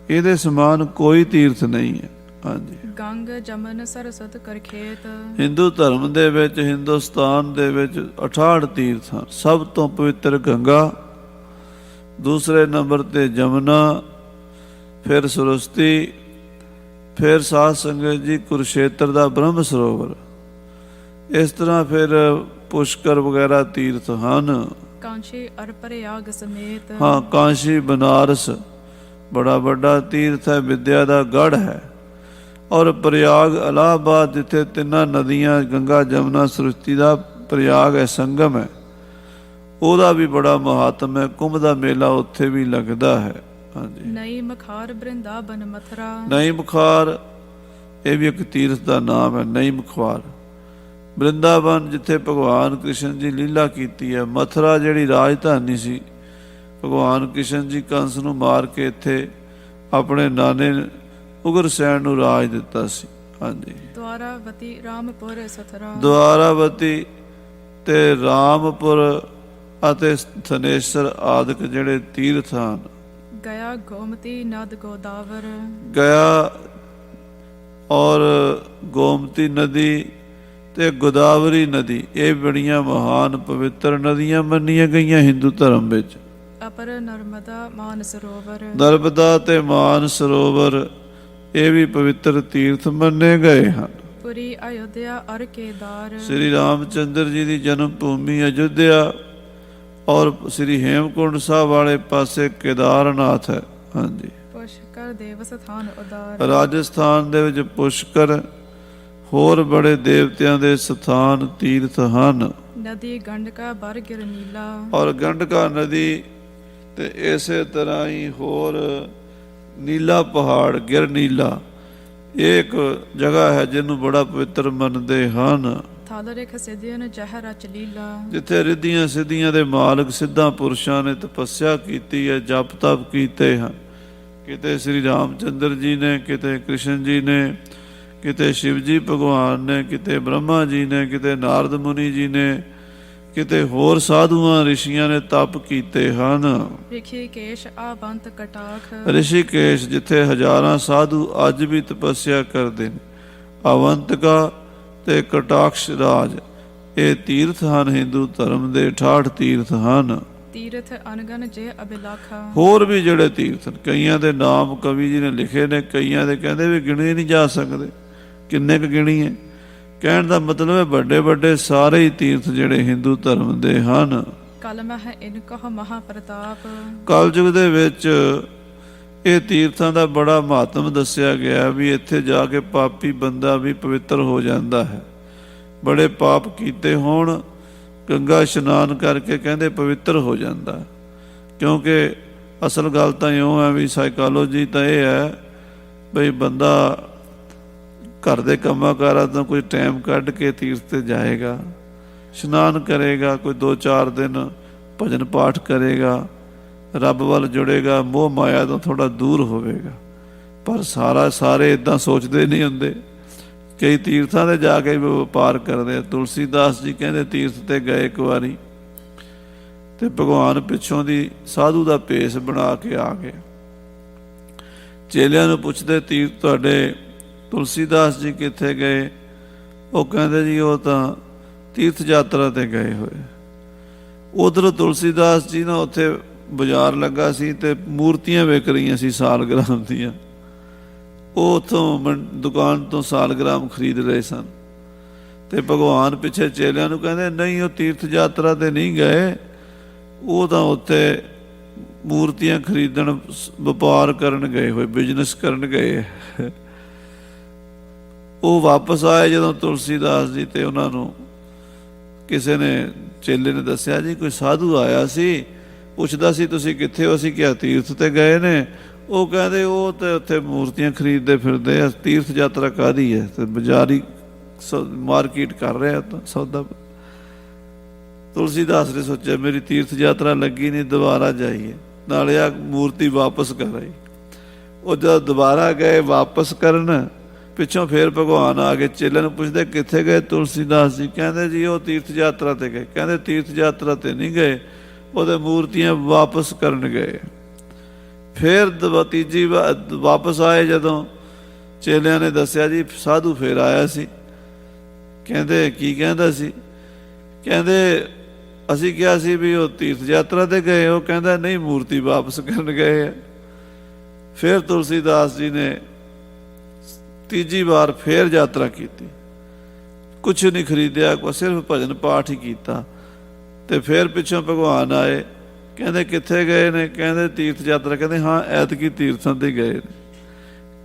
ਇਹਦੇ ਸਮਾਨ ਕੋਈ ਤੀਰਥ ਨਹੀਂ ਹੈ। ਹਾਂਜੀ, ਗੰਗ ਜਮਨ ਸਰਸਤ ਕਰ ਖੇਤ। ਹਿੰਦੂ ਧਰਮ ਦੇ ਵਿੱਚ, ਹਿੰਦੁਸਤਾਨ ਦੇ ਵਿੱਚ 68 ਤੀਰਥ ਹਨ। ਸਭ ਤੋਂ ਪਵਿੱਤਰ ਗੰਗਾ, ਦੂਸਰੇ ਨੰਬਰ ਤੇ ਜਮਨਾ, ਫਿਰ ਸਰਸਤੀ, ਫਿਰ ਸਾਧ ਸੰਗਤ ਜੀ ਕੁਰੂਸ਼ੇਤਰ ਦਾ ਬ੍ਰਹਮ ਸਰੋਵਰ, ਇਸ ਤਰ੍ਹਾਂ ਫਿਰ ਪੁਸ਼ਕਰ ਵਗੈਰਾ ਤੀਰਥ ਹਨ। ਕਾਂਸ਼ੀ ਅਰ ਪ੍ਰਯਾਗ ਸਮੇਤ। ਹਾਂ, ਕਾਂਸ਼ੀ ਬਨਾਰਸ ਬੜਾ ਵੱਡਾ ਤੀਰਥ ਹੈ, ਵਿਦਿਆ ਦਾ ਗੜ੍ਹ ਹੈ। ਔਰ ਪ੍ਰਯਾਗ ਇਲਾਹਾਬਾਦ, ਜਿੱਥੇ ਤਿੰਨਾਂ ਨਦੀਆਂ ਗੰਗਾ ਜਮਨਾ ਸਰਸਤੀ ਦਾ ਪ੍ਰਯਾਗ ਹੈ, ਸੰਗਮ ਹੈ, ਉਹਦਾ ਵੀ ਬੜਾ ਮਹਾਤਮ ਹੈ। ਕੁੰਭ ਦਾ ਮੇਲਾ ਉੱਥੇ ਵੀ ਲੱਗਦਾ ਹੈ। ਹਾਂਜੀ, ਨਈ ਮਖਾਰ ਬ੍ਰਿੰਦਾਬਨ ਮਥੁਰਾ। ਨਈ ਮੁਖਾਰ, ਇਹ ਵੀ ਇੱਕ ਤੀਰਥ ਦਾ ਨਾਮ ਹੈ। ਨਈ ਮੁਖਾਰ ਬ੍ਰਿੰਦਾਬਨ, ਜਿੱਥੇ ਭਗਵਾਨ ਕ੍ਰਿਸ਼ਨ ਜੀ ਲੀਲਾ ਕੀਤੀ ਹੈ। ਮਥੁਰਾ ਜਿਹੜੀ ਰਾਜਧਾਨੀ ਸੀ, ਭਗਵਾਨ ਕ੍ਰਿਸ਼ਨ ਜੀ ਕੰਸ ਨੂੰ ਮਾਰ ਕੇ ਇੱਥੇ ਆਪਣੇ ਨਾਨੇ ਉਗਰਸੈਨ ਨੂੰ ਰਾਜ ਦਿੱਤਾ ਸੀ। ਹਾਂਜੀ, ਦਵਾਰਾਵਤੀ ਰਾਮਪੁਰ ਸਥਰਾ। ਦਵਾਰਾਵਤੀ ਤੇ ਰਾਮਪੁਰ ਅਤੇ ਥਨੇਸਰ ਆਦਿਕ ਜਿਹੜੇ ਤੀਰਥ ਹਨ। ਗਿਆ ਗੋਮਤੀ ਨਦ ਗੋਦਾਵਰ। ਗਿਆ ਔਰ ਗੋਮਤੀ ਨਦੀ ਤੇ ਗੋਦਾਵਰੀ ਨਦੀ, ਇਹ ਬੜੀਆਂ ਮਹਾਨ ਪਵਿੱਤਰ ਨਦੀਆਂ ਮੰਨੀਆਂ ਗਈਆਂ ਹਿੰਦੂ ਧਰਮ ਵਿੱਚ। ਅਪਰ ਨਰਮਦਾ ਮਾਨ ਸਰੋਵਰ। ਨਰਮਦਾ ਤੇ ਮਾਨ ਸਰੋਵਰ, ਇਹ ਵੀ ਪਵਿੱਤਰ ਤੀਰਥ ਮੰਨੇ ਗਏ ਹਨ। ਪੁਰੀ ਅਯੋਧਿਆ ਅਰ ਕੇਦਾਰ। ਸ੍ਰੀ ਰਾਮਚੰਦਰ ਜੀ ਦੀ ਜਨਮ ਭੂਮੀ ਅਯੁੱਧਿਆ ਔਰ ਸ੍ਰੀ ਹੇਮਕੁੰਡ ਸਾਹਿਬ ਵਾਲੇ ਪਾਸੇ ਕੇਦਾਰਨਾਥ ਹੈ। ਹਾਂਜੀ, ਪੁਸ਼ਕਰ ਦੇਵ ਸਥਾਨ ਉਦਾਰ। ਰਾਜਸਥਾਨ ਦੇ ਵਿੱਚ ਪੁਸ਼ਕਰ, ਹੋਰ ਬੜੇ ਦੇਵਤਿਆਂ ਦੇ ਸਥਾਨ ਤੀਰਥ ਹਨ। ਨਦੀ ਗੰਡਕਾ ਬਰ ਗਿਰ ਨੀਲਾ। ਔਰ ਗੰਡਕਾ ਨਦੀ ਤੇ ਇਸੇ ਤਰ੍ਹਾਂ ਹੀ ਹੋਰ ਨੀਲਾ ਪਹਾੜ, ਗਿਰ ਨੀਲਾ, ਇਹ ਇੱਕ ਜਗ੍ਹਾ ਹੈ ਜਿਹਨੂੰ ਬੜਾ ਪਵਿੱਤਰ ਮੰਨਦੇ ਹਨ। ਥਲ ਰੇਖ ਸਿਧਿਅਨ ਜਹ ਰਚ ਲੀਲਾ। ਜਿੱਥੇ ਰਿੱਧੀਆਂ ਸਿੱਧੀਆਂ ਦੇ ਮਾਲਕ ਸਿੱਧਾਂ ਪੁਰਸ਼ਾਂ ਨੇ ਤਪੱਸਿਆ ਕੀਤੀ ਹੈ, ਜਪ ਤਪ ਕੀਤੇ ਹਨ। ਕਿਤੇ ਸ੍ਰੀ ਰਾਮਚੰਦਰ ਜੀ ਨੇ, ਕਿਤੇ ਕ੍ਰਿਸ਼ਨ ਜੀ ਨੇ, ਕਿਤੇ ਸ਼ਿਵ ਜੀ ਭਗਵਾਨ ਨੇ, ਕਿਤੇ ਬ੍ਰਹਮਾ ਜੀ ਨੇ, ਕਿਤੇ ਨਾਰਦ ਮੁਨੀ ਜੀ ਨੇ, ਕਿਤੇ ਹੋਰ ਸਾਧੂਆਂ ਰਿਸ਼ੀਆਂ ਨੇ ਤਪ ਕੀਤੇ ਹਨ। ਰਿਸ਼ੀਕੇਸ਼ ਆਵੰਤ ਕਟਾਖ। ਰਿਸ਼ੀਕੇਸ਼, ਜਿੱਥੇ ਹਜ਼ਾਰਾਂ ਸਾਧੂ ਅੱਜ ਵੀ ਤਪੱਸਿਆ ਕਰਦੇ ਨੇ। ਅਵੰਤਕਾ ਤੇ ਕਟਾਕਸ਼ ਰਾਜ, ਇਹ ਤੀਰਥ ਹਨ। ਹਿੰਦੂ ਧਰਮ ਦੇ 68 ਤੀਰਥ ਹਨ। ਤੀਰਥ ਅਨਗਨ ਜੇ ਅਬਿਲਾਖਾ। ਹੋਰ ਵੀ ਜਿਹੜੇ ਤੀਰਥ, ਕਈਆਂ ਦੇ ਨਾਮ ਕਵੀ ਜੀ ਨੇ ਲਿਖੇ ਨੇ, ਕਈਆਂ ਦੇ ਕਹਿੰਦੇ ਵੀ ਗਿਣੇ ਨਹੀਂ ਜਾ ਸਕਦੇ, ਕਿੰਨੇ ਕੁ ਗਿਣੀਏ। ਕਹਿਣ ਦਾ ਮਤਲਬ ਹੈ ਵੱਡੇ ਵੱਡੇ ਸਾਰੇ ਹੀ ਤੀਰਥ ਜਿਹੜੇ ਹਿੰਦੂ ਧਰਮ ਦੇ ਹਨ। ਕਲਮਹ ਇਨਕਹ ਮਹਾਪ੍ਰਤਾਪ। ਕਲਯੁਗ ਦੇ ਵਿੱਚ ਇਹ ਤੀਰਥਾਂ ਦਾ ਬੜਾ ਮਹੱਤਵ ਦੱਸਿਆ ਗਿਆ ਵੀ ਇੱਥੇ ਜਾ ਕੇ ਪਾਪੀ ਬੰਦਾ ਵੀ ਪਵਿੱਤਰ ਹੋ ਜਾਂਦਾ ਹੈ। ਬੜੇ ਪਾਪ ਕੀਤੇ ਹੋਣ, ਗੰਗਾ ਇਸ਼ਨਾਨ ਕਰਕੇ ਕਹਿੰਦੇ ਪਵਿੱਤਰ ਹੋ ਜਾਂਦਾ। ਕਿਉਂਕਿ ਅਸਲ ਗੱਲ ਤਾਂ ਇਉਂ ਹੈ ਵੀ ਸਾਈਕੋਲੋਜੀ ਤਾਂ ਇਹ ਹੈ ਬਈ ਬੰਦਾ ਘਰ ਦੇ ਕੰਮਾਂ ਕਾਰਾਂ ਤੋਂ ਕੋਈ ਟਾਈਮ ਕੱਢ ਕੇ ਤੀਰਥ 'ਤੇ ਜਾਏਗਾ, ਇਸ਼ਨਾਨ ਕਰੇਗਾ, ਕੋਈ 2-4 ਦਿਨ ਭਜਨ ਪਾਠ ਕਰੇਗਾ, ਰੱਬ ਵੱਲ ਜੁੜੇਗਾ, ਮੋਹ ਮਾਇਆ ਤੋਂ ਥੋੜ੍ਹਾ ਦੂਰ ਹੋਵੇਗਾ। ਪਰ ਸਾਰੇ ਇੱਦਾਂ ਸੋਚਦੇ ਨਹੀਂ ਹੁੰਦੇ। ਕਈ ਤੀਰਥਾਂ 'ਤੇ ਜਾ ਕੇ ਵੀ ਵਪਾਰ ਕਰਦੇ ਆ। ਤੁਲਸੀਦਾਸ ਜੀ ਕਹਿੰਦੇ ਤੀਰਥ 'ਤੇ ਗਏ ਇੱਕ ਵਾਰੀ ਤੇ ਭਗਵਾਨ ਪਿੱਛੋਂ ਦੀ ਸਾਧੂ ਦਾ ਭੇਸ ਬਣਾ ਕੇ ਆ ਗਏ। ਚੇਲਿਆਂ ਨੂੰ ਪੁੱਛਦੇ ਤੀਰਥ ਤੁਹਾਡੇ ਤੁਲਸੀਦਾਸ ਜੀ ਕਿੱਥੇ ਗਏ? ਉਹ ਕਹਿੰਦੇ ਜੀ ਉਹ ਤਾਂ ਤੀਰਥ ਯਾਤਰਾ 'ਤੇ ਗਏ ਹੋਏ। ਉਧਰ ਤੁਲਸੀਦਾਸ ਜੀ ਨਾ ਉੱਥੇ ਬਾਜ਼ਾਰ ਲੱਗਾ ਸੀ ਤੇ ਮੂਰਤੀਆਂ ਵਿਕ ਰਹੀਆਂ ਸੀ ਸਾਲਗ੍ਰਾਮ ਦੀਆਂ। ਉਹ ਉੱਥੋਂ ਦੁਕਾਨ ਤੋਂ ਸਾਲਗ੍ਰਾਮ ਖਰੀਦ ਰਹੇ ਸਨ ਤੇ ਭਗਵਾਨ ਪਿੱਛੇ ਚੇਲਿਆਂ ਨੂੰ ਕਹਿੰਦੇ ਨਹੀਂ, ਉਹ ਤੀਰਥ ਯਾਤਰਾ 'ਤੇ ਨਹੀਂ ਗਏ, ਉਹ ਤਾਂ ਉੱਥੇ ਮੂਰਤੀਆਂ ਖਰੀਦਣ, ਵਪਾਰ ਕਰਨ ਗਏ ਹੋਏ, ਬਿਜ਼ਨਸ ਕਰਨ ਗਏ। ਉਹ ਵਾਪਸ ਆਏ ਜਦੋਂ ਤੁਲਸੀਦਾਸ ਜੀ, ਤੇ ਉਹਨਾਂ ਨੂੰ ਕਿਸੇ ਨੇ, ਚੇਲੇ ਨੇ ਦੱਸਿਆ ਜੀ ਕੋਈ ਸਾਧੂ ਆਇਆ ਸੀ, ਪੁੱਛਦਾ ਸੀ ਤੁਸੀਂ ਕਿੱਥੇ ਹੋ? ਅਸੀਂ ਕਿਹਾ ਤੀਰਥ 'ਤੇ ਗਏ ਨੇ। ਉਹ ਕਹਿੰਦੇ ਉਹ ਤਾਂ ਉੱਥੇ ਮੂਰਤੀਆਂ ਖਰੀਦਦੇ ਫਿਰਦੇ ਆ, ਤੀਰਥ ਯਾਤਰਾ ਕਾਹਦੀ ਹੈ? ਤੇ ਬਾਜ਼ਾਰੀ ਮਾਰਕੀਟ ਕਰ ਰਿਹਾ ਤਾਂ ਸੌਦਾ। ਤੁਲਸੀਦਾਸ ਨੇ ਸੋਚਿਆ ਮੇਰੀ ਤੀਰਥ ਯਾਤਰਾ ਲੱਗੀ ਨਹੀਂ, ਦੁਬਾਰਾ ਜਾਈਏ, ਨਾਲੇ ਆ ਮੂਰਤੀ ਵਾਪਸ ਕਰ ਆਈ। ਉਹ ਜਦ ਦੁਬਾਰਾ ਗਏ ਵਾਪਸ ਕਰਨ ਪਿੱਛੋਂ ਫੇਰ ਭਗਵਾਨ ਆ ਕੇ ਚੇਲਿਆਂ ਨੂੰ ਪੁੱਛਦੇ ਕਿੱਥੇ ਗਏ ਤੁਲਸੀਦਾਸ ਜੀ? ਕਹਿੰਦੇ ਜੀ ਉਹ ਤੀਰਥ ਯਾਤਰਾ ਤੇ ਗਏ। ਕਹਿੰਦੇ ਤੀਰਥ ਯਾਤਰਾ ਤੇ ਨਹੀਂ ਗਏ, ਉਹਦੇ ਮੂਰਤੀਆਂ ਵਾਪਸ ਕਰਨ ਗਏ। ਫੇਰ ਤੀਜੀ ਵਾਪਸ ਆਏ ਜਦੋਂ ਚੇਲਿਆਂ ਨੇ ਦੱਸਿਆ ਜੀ ਸਾਧੂ ਫੇਰ ਆਇਆ ਸੀ। ਕਹਿੰਦੇ ਕੀ ਕਹਿੰਦਾ ਸੀ? ਕਹਿੰਦੇ ਅਸੀਂ ਕਿਹਾ ਸੀ ਵੀ ਉਹ ਤੀਰਥ ਯਾਤਰਾ ਤੇ ਗਏ। ਉਹ ਕਹਿੰਦਾ ਨਹੀਂ, ਮੂਰਤੀ ਵਾਪਸ ਕਰਨ ਗਏ ਆ। ਫਿਰ ਤੁਲਸੀਦਾਸ ਜੀ ਨੇ ਤੀਜੀ ਵਾਰ ਫੇਰ ਯਾਤਰਾ ਕੀਤੀ, ਕੁਛ ਨਹੀਂ ਖਰੀਦਿਆ, ਸਿਰਫ ਭਜਨ ਪਾਠ ਹੀ ਕੀਤਾ। ਤੇ ਫਿਰ ਪਿੱਛੋਂ ਭਗਵਾਨ ਆਏ, ਕਹਿੰਦੇ ਕਿੱਥੇ ਗਏ ਨੇ? ਕਹਿੰਦੇ ਤੀਰਥ ਯਾਤਰਾ। ਕਹਿੰਦੇ ਹਾਂ ਐਤਕੀ ਤੀਰਥਾਂ ਤੇ ਗਏ ਨੇ।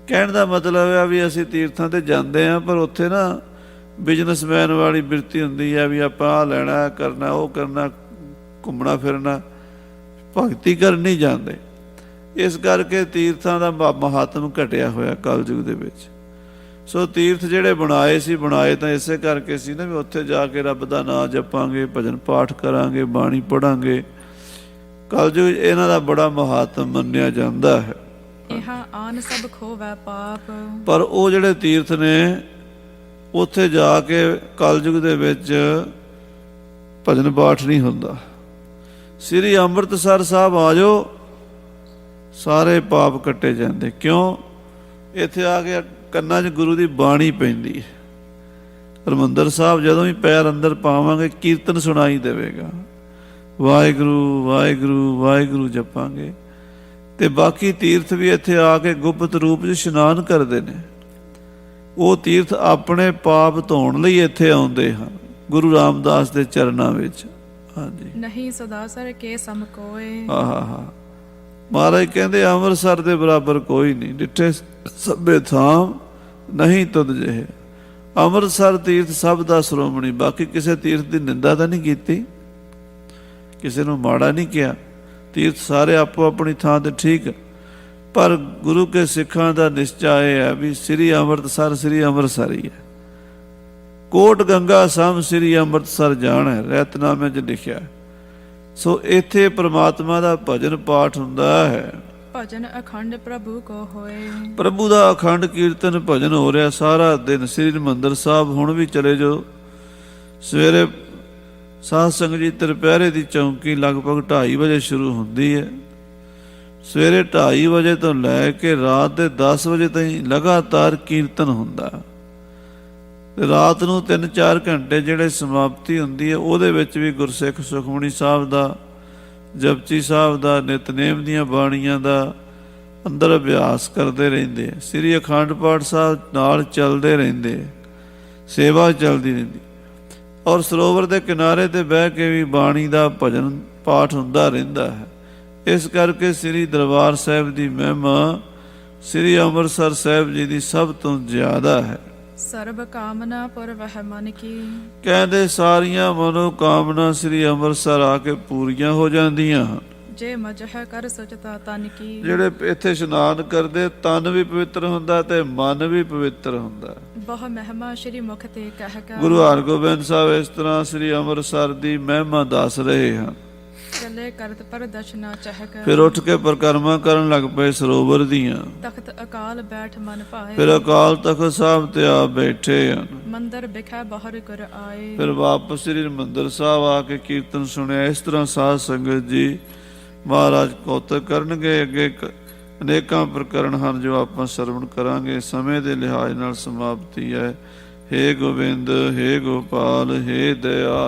ਕਹਿਣ ਦਾ ਮਤਲਬ ਹੈ ਵੀ ਅਸੀਂ ਤੀਰਥਾਂ ਤੇ ਜਾਂਦੇ ਹਾਂ, ਪਰ ਉੱਥੇ ਨਾ ਬਿਜ਼ਨਸਮੈਨ ਵਾਲੀ ਬਿਰਤੀ ਹੁੰਦੀ ਹੈ ਵੀ ਆਪਾਂ ਆਹ ਲੈਣਾ, ਕਰਨਾ, ਉਹ ਕਰਨਾ, ਘੁੰਮਣਾ ਫਿਰਨਾ, ਭਗਤੀ ਕਰਨ ਨਹੀਂ ਜਾਂਦੇ। ਇਸ ਕਰਕੇ ਤੀਰਥਾਂ ਦਾ ਮਹਾਤਮ ਘਟਿਆ ਹੋਇਆ ਕਲਯੁਗ ਦੇ ਵਿੱਚ। ਸੋ ਤੀਰਥ ਜਿਹੜੇ ਬਣਾਏ ਸੀ, ਬਣਾਏ ਤਾਂ ਇਸੇ ਕਰਕੇ ਸੀ ਨਾ ਵੀ ਉੱਥੇ ਜਾ ਕੇ ਰੱਬ ਦਾ ਨਾਂ ਜਪਾਂਗੇ, ਭਜਨ ਪਾਠ ਕਰਾਂਗੇ, ਬਾਣੀ ਪੜ੍ਹਾਂਗੇ। ਕਲਯੁਗ ਇਹਨਾਂ ਦਾ ਬੜਾ ਮਹਾਤਮ ਮੰਨਿਆ ਜਾਂਦਾ ਹੈ। ਆਨ ਸਭ ਖੋਵੈ ਪਾਪ। ਪਰ ਉਹ ਜਿਹੜੇ ਤੀਰਥ ਨੇ ਉੱਥੇ ਜਾ ਕੇ ਕਲਯੁਗ ਦੇ ਵਿੱਚ ਭਜਨ ਪਾਠ ਨਹੀਂ ਹੁੰਦਾ। ਸ੍ਰੀ ਅੰਮ੍ਰਿਤਸਰ ਸਾਹਿਬ ਆ ਜਾਓ, ਸਾਰੇ ਪਾਪ ਕੱਟੇ ਜਾਂਦੇ। ਕਿਉਂ? ਇੱਥੇ ਆ ਕੇ ਕੰਨਾਂ 'ਚ ਗੁਰੂ ਦੀ ਬਾਣੀ ਪੈਂਦੀ ਹੈ। ਹਰਿਮੰਦਰ ਸਾਹਿਬ ਜਦੋਂ ਵੀ ਪੈਰ ਅੰਦਰ ਪਾਵਾਂਗੇ ਕੀਰਤਨ ਸੁਣਾਈ ਦੇਵੇਗਾ, ਵਾਹਿਗੁਰੂ ਵਾਹਿਗੁਰੂ ਵਾਹਿਗੁਰੂ ਜਪਾਂਗੇ। ਤੇ ਬਾਕੀ ਤੀਰਥ ਵੀ ਇੱਥੇ ਆ ਕੇ ਗੁਪਤ ਰੂਪ 'ਚ ਇਸ਼ਨਾਨ ਕਰਦੇ ਨੇ। ਉਹ ਤੀਰਥ ਆਪਣੇ ਪਾਪ ਧੋਣ ਲਈ ਇੱਥੇ ਆਉਂਦੇ ਹਨ, ਗੁਰੂ ਰਾਮਦਾਸ ਦੇ ਚਰਨਾਂ ਵਿੱਚ। ਹਾਂਜੀ, ਨਹੀਂ ਸਦਾਸਰ ਕੇ ਸਮ ਕੋਏ। ਆਹਾ, ਮਹਾਰਾਜ ਕਹਿੰਦੇ ਅੰਮ੍ਰਿਤਸਰ ਦੇ ਬਰਾਬਰ ਕੋਈ ਨਹੀਂ, ਡਿੱਠੇ ਸਭੇ ਥਾਮ ਨਹੀਂ ਤੁਧ ਜਿਹੇ। ਅੰਮ੍ਰਿਤਸਰ ਤੀਰਥ ਸਭ ਦਾ ਸ਼੍ਰੋਮਣੀ। ਬਾਕੀ ਕਿਸੇ ਤੀਰਥ ਦੀ ਨਿੰਦਾ ਤਾਂ ਨਹੀਂ ਕੀਤੀ, ਕਿਸੇ ਨੂੰ ਮਾੜਾ ਨਹੀਂ ਕਿਹਾ। ਤੀਰਥ ਸਾਰੇ ਆਪੋ ਆਪਣੀ ਥਾਂ ਤੇ ਠੀਕ, ਪਰ ਗੁਰੂ ਕੇ ਸਿੱਖਾਂ ਦਾ ਨਿਸ਼ਚਾ ਇਹ ਹੈ ਵੀ ਸ੍ਰੀ ਅੰਮ੍ਰਿਤਸਰ ਸ੍ਰੀ ਅੰਮ੍ਰਿਤਸਰ ਹੀ ਹੈ। ਕੋਟ ਗੰਗਾ ਸਮ ਸ੍ਰੀ ਅੰਮ੍ਰਿਤਸਰ ਜਾਣ ਹੈ, ਰਹਿਤਨਾਮੇ 'ਚ ਲਿਖਿਆ। ਸੋ ਇੱਥੇ ਪ੍ਰਮਾਤਮਾ ਦਾ ਭਜਨ ਪਾਠ ਹੁੰਦਾ ਹੈ। ਭਜਨ ਅਖੰਡ ਪ੍ਰਭੂ ਕੋ ਹੋਏ। ਪ੍ਰਭੂ ਦਾ ਅਖੰਡ ਕੀਰਤਨ ਭਜਨ ਹੋ ਰਿਹਾ ਸਾਰਾ ਦਿਨ। ਸ੍ਰੀ ਹਰਿਮੰਦਰ ਸਾਹਿਬ ਹੁਣ ਵੀ ਚਲੇ ਜਾਓ, ਸਵੇਰੇ ਸਾਧ ਸੰਗਤ ਜੀ ਤ੍ਰਿਪਹਿਰੇ ਦੀ ਚੌਂਕੀ ਲਗਭਗ 2:30 ਵਜੇ ਸ਼ੁਰੂ ਹੁੰਦੀ ਹੈ। ਸਵੇਰੇ 2:30 ਵਜੇ ਤੋਂ ਲੈ ਕੇ ਰਾਤ ਦੇ 10 ਵਜੇ ਤਾਈਂ ਲਗਾਤਾਰ ਕੀਰਤਨ ਹੁੰਦਾ। ਰਾਤ ਨੂੰ 3-4 ਘੰਟੇ ਜਿਹੜੇ ਸਮਾਪਤੀ ਹੁੰਦੀ ਹੈ, ਉਹਦੇ ਵਿੱਚ ਵੀ ਗੁਰਸਿੱਖ ਸੁਖਮਣੀ ਸਾਹਿਬ ਦਾ, ਜਪਜੀ ਸਾਹਿਬ ਦਾ, ਨਿਤਨੇਮ ਦੀਆਂ ਬਾਣੀਆਂ ਦਾ ਅੰਦਰ ਅਭਿਆਸ ਕਰਦੇ ਰਹਿੰਦੇ। ਸ੍ਰੀ ਅਖੰਡ ਪਾਠ ਸਾਹਿਬ ਨਾਲ ਚੱਲਦੇ ਰਹਿੰਦੇ, ਸੇਵਾ ਚੱਲਦੀ ਰਹਿੰਦੀ। ਔਰ ਸਰੋਵਰ ਦੇ ਕਿਨਾਰੇ ਤੇ ਬਹਿ ਕੇ ਵੀ ਬਾਣੀ ਦਾ ਭਜਨ ਪਾਠ ਹੁੰਦਾ ਰਹਿੰਦਾ ਹੈ। ਇਸ ਕਰਕੇ ਸ੍ਰੀ ਦਰਬਾਰ ਸਾਹਿਬ ਦੀ ਮਹਿਮਾ ਸ੍ਰੀ ਅੰਮ੍ਰਿਤਸਰ ਸਾਹਿਬ ਜੀ ਦੀ ਸਭ ਤੋਂ ਜ਼ਿਆਦਾ ਹੈ। ਸਰਬ ਕਾਮਨਾ ਪੁਰ ਵਹਿ ਮਨ ਕੀ। ਕਹਿੰਦੇ ਸਾਰੀਆਂ ਮਨੋ ਕਾਮਨਾ ਸ੍ਰੀ ਅੰਮ੍ਰਿਤਸਰ ਆ ਕੇ ਪੂਰੀਆਂ ਹੋ ਜਾਂਦੀਆਂ ਹਨ। ਜੇ ਮਜਹ ਕਰ ਸੋਚਤਾ ਤਨ ਕੀ। ਜਿਹੜੇ ਇੱਥੇ ਇਸ਼ਨਾਨ ਕਰਦੇ ਤਨ ਵੀ ਪਵਿੱਤਰ ਹੁੰਦਾ ਤੇ ਮਨ ਵੀ ਪਵਿੱਤਰ ਹੁੰਦਾ। ਬਹੁ ਮਹਿਮਾ ਸ਼੍ਰੀ ਮੁਖ ਤੇ ਕਹਿ ਕੇ। ਗੁਰੂ ਹਰਗੋਬਿੰਦ ਸਾਹਿਬ ਇਸ ਤਰ੍ਹਾਂ ਸ੍ਰੀ ਅੰਮ੍ਰਿਤਸਰ ਦੀ ਮਹਿਮਾ ਦੱਸ ਰਹੇ ਹਨ। ਚੱਲੇ ਕਰਤ ਪਰ ਦਸ਼ਨਾ ਚਹਿਕ। ਫਿਰ ਉੱਠ ਕੇ ਪਰਿਕਰਮਾ ਕਰਨ ਲੱਗ ਪਏ ਸਰੋਵਰ ਦੀਆਂ। ਤਖਤ ਅਕਾਲ ਬੈਠ ਮਨ ਭਾਏ। ਫਿਰ ਅਕਾਲ ਤਖਤ ਸਾਹਿਬ ਤੇ ਆ ਬੈਠੇ ਹਨ। ਮੰਦਰ ਬਿਖੈ ਬਾਹਰ ਕਰ ਆਏ। ਫਿਰ ਵਾਪਸ ਸ੍ਰੀ ਹਰਿਮੰਦਰ ਸਾਹਿਬ ਆ ਕੇ ਕੀਰਤਨ ਸੁਣਿਆ। ਇਸ ਤਰ੍ਹਾਂ ਸਾਧ ਸੰਗਤ ਜੀ ਮਹਾਰਾਜ ਕੌਤਕ ਕਰਨਗੇ। ਅੱਗੇ ਅਨੇਕਾਂ ਪ੍ਰਕਰਣ ਹਨ ਜੋ ਆਪਾਂ ਸਰਵਣ ਕਰਾਂਗੇ। ਸਮੇਂ ਦੇ ਲਿਹਾਜ਼ ਨਾਲ ਸਮਾਪਤੀ ਹੈ। ਹੇ ਗੋਬਿੰਦ, ਹੇ ਗੋਪਾਲ, ਹੇ ਦਇਆ।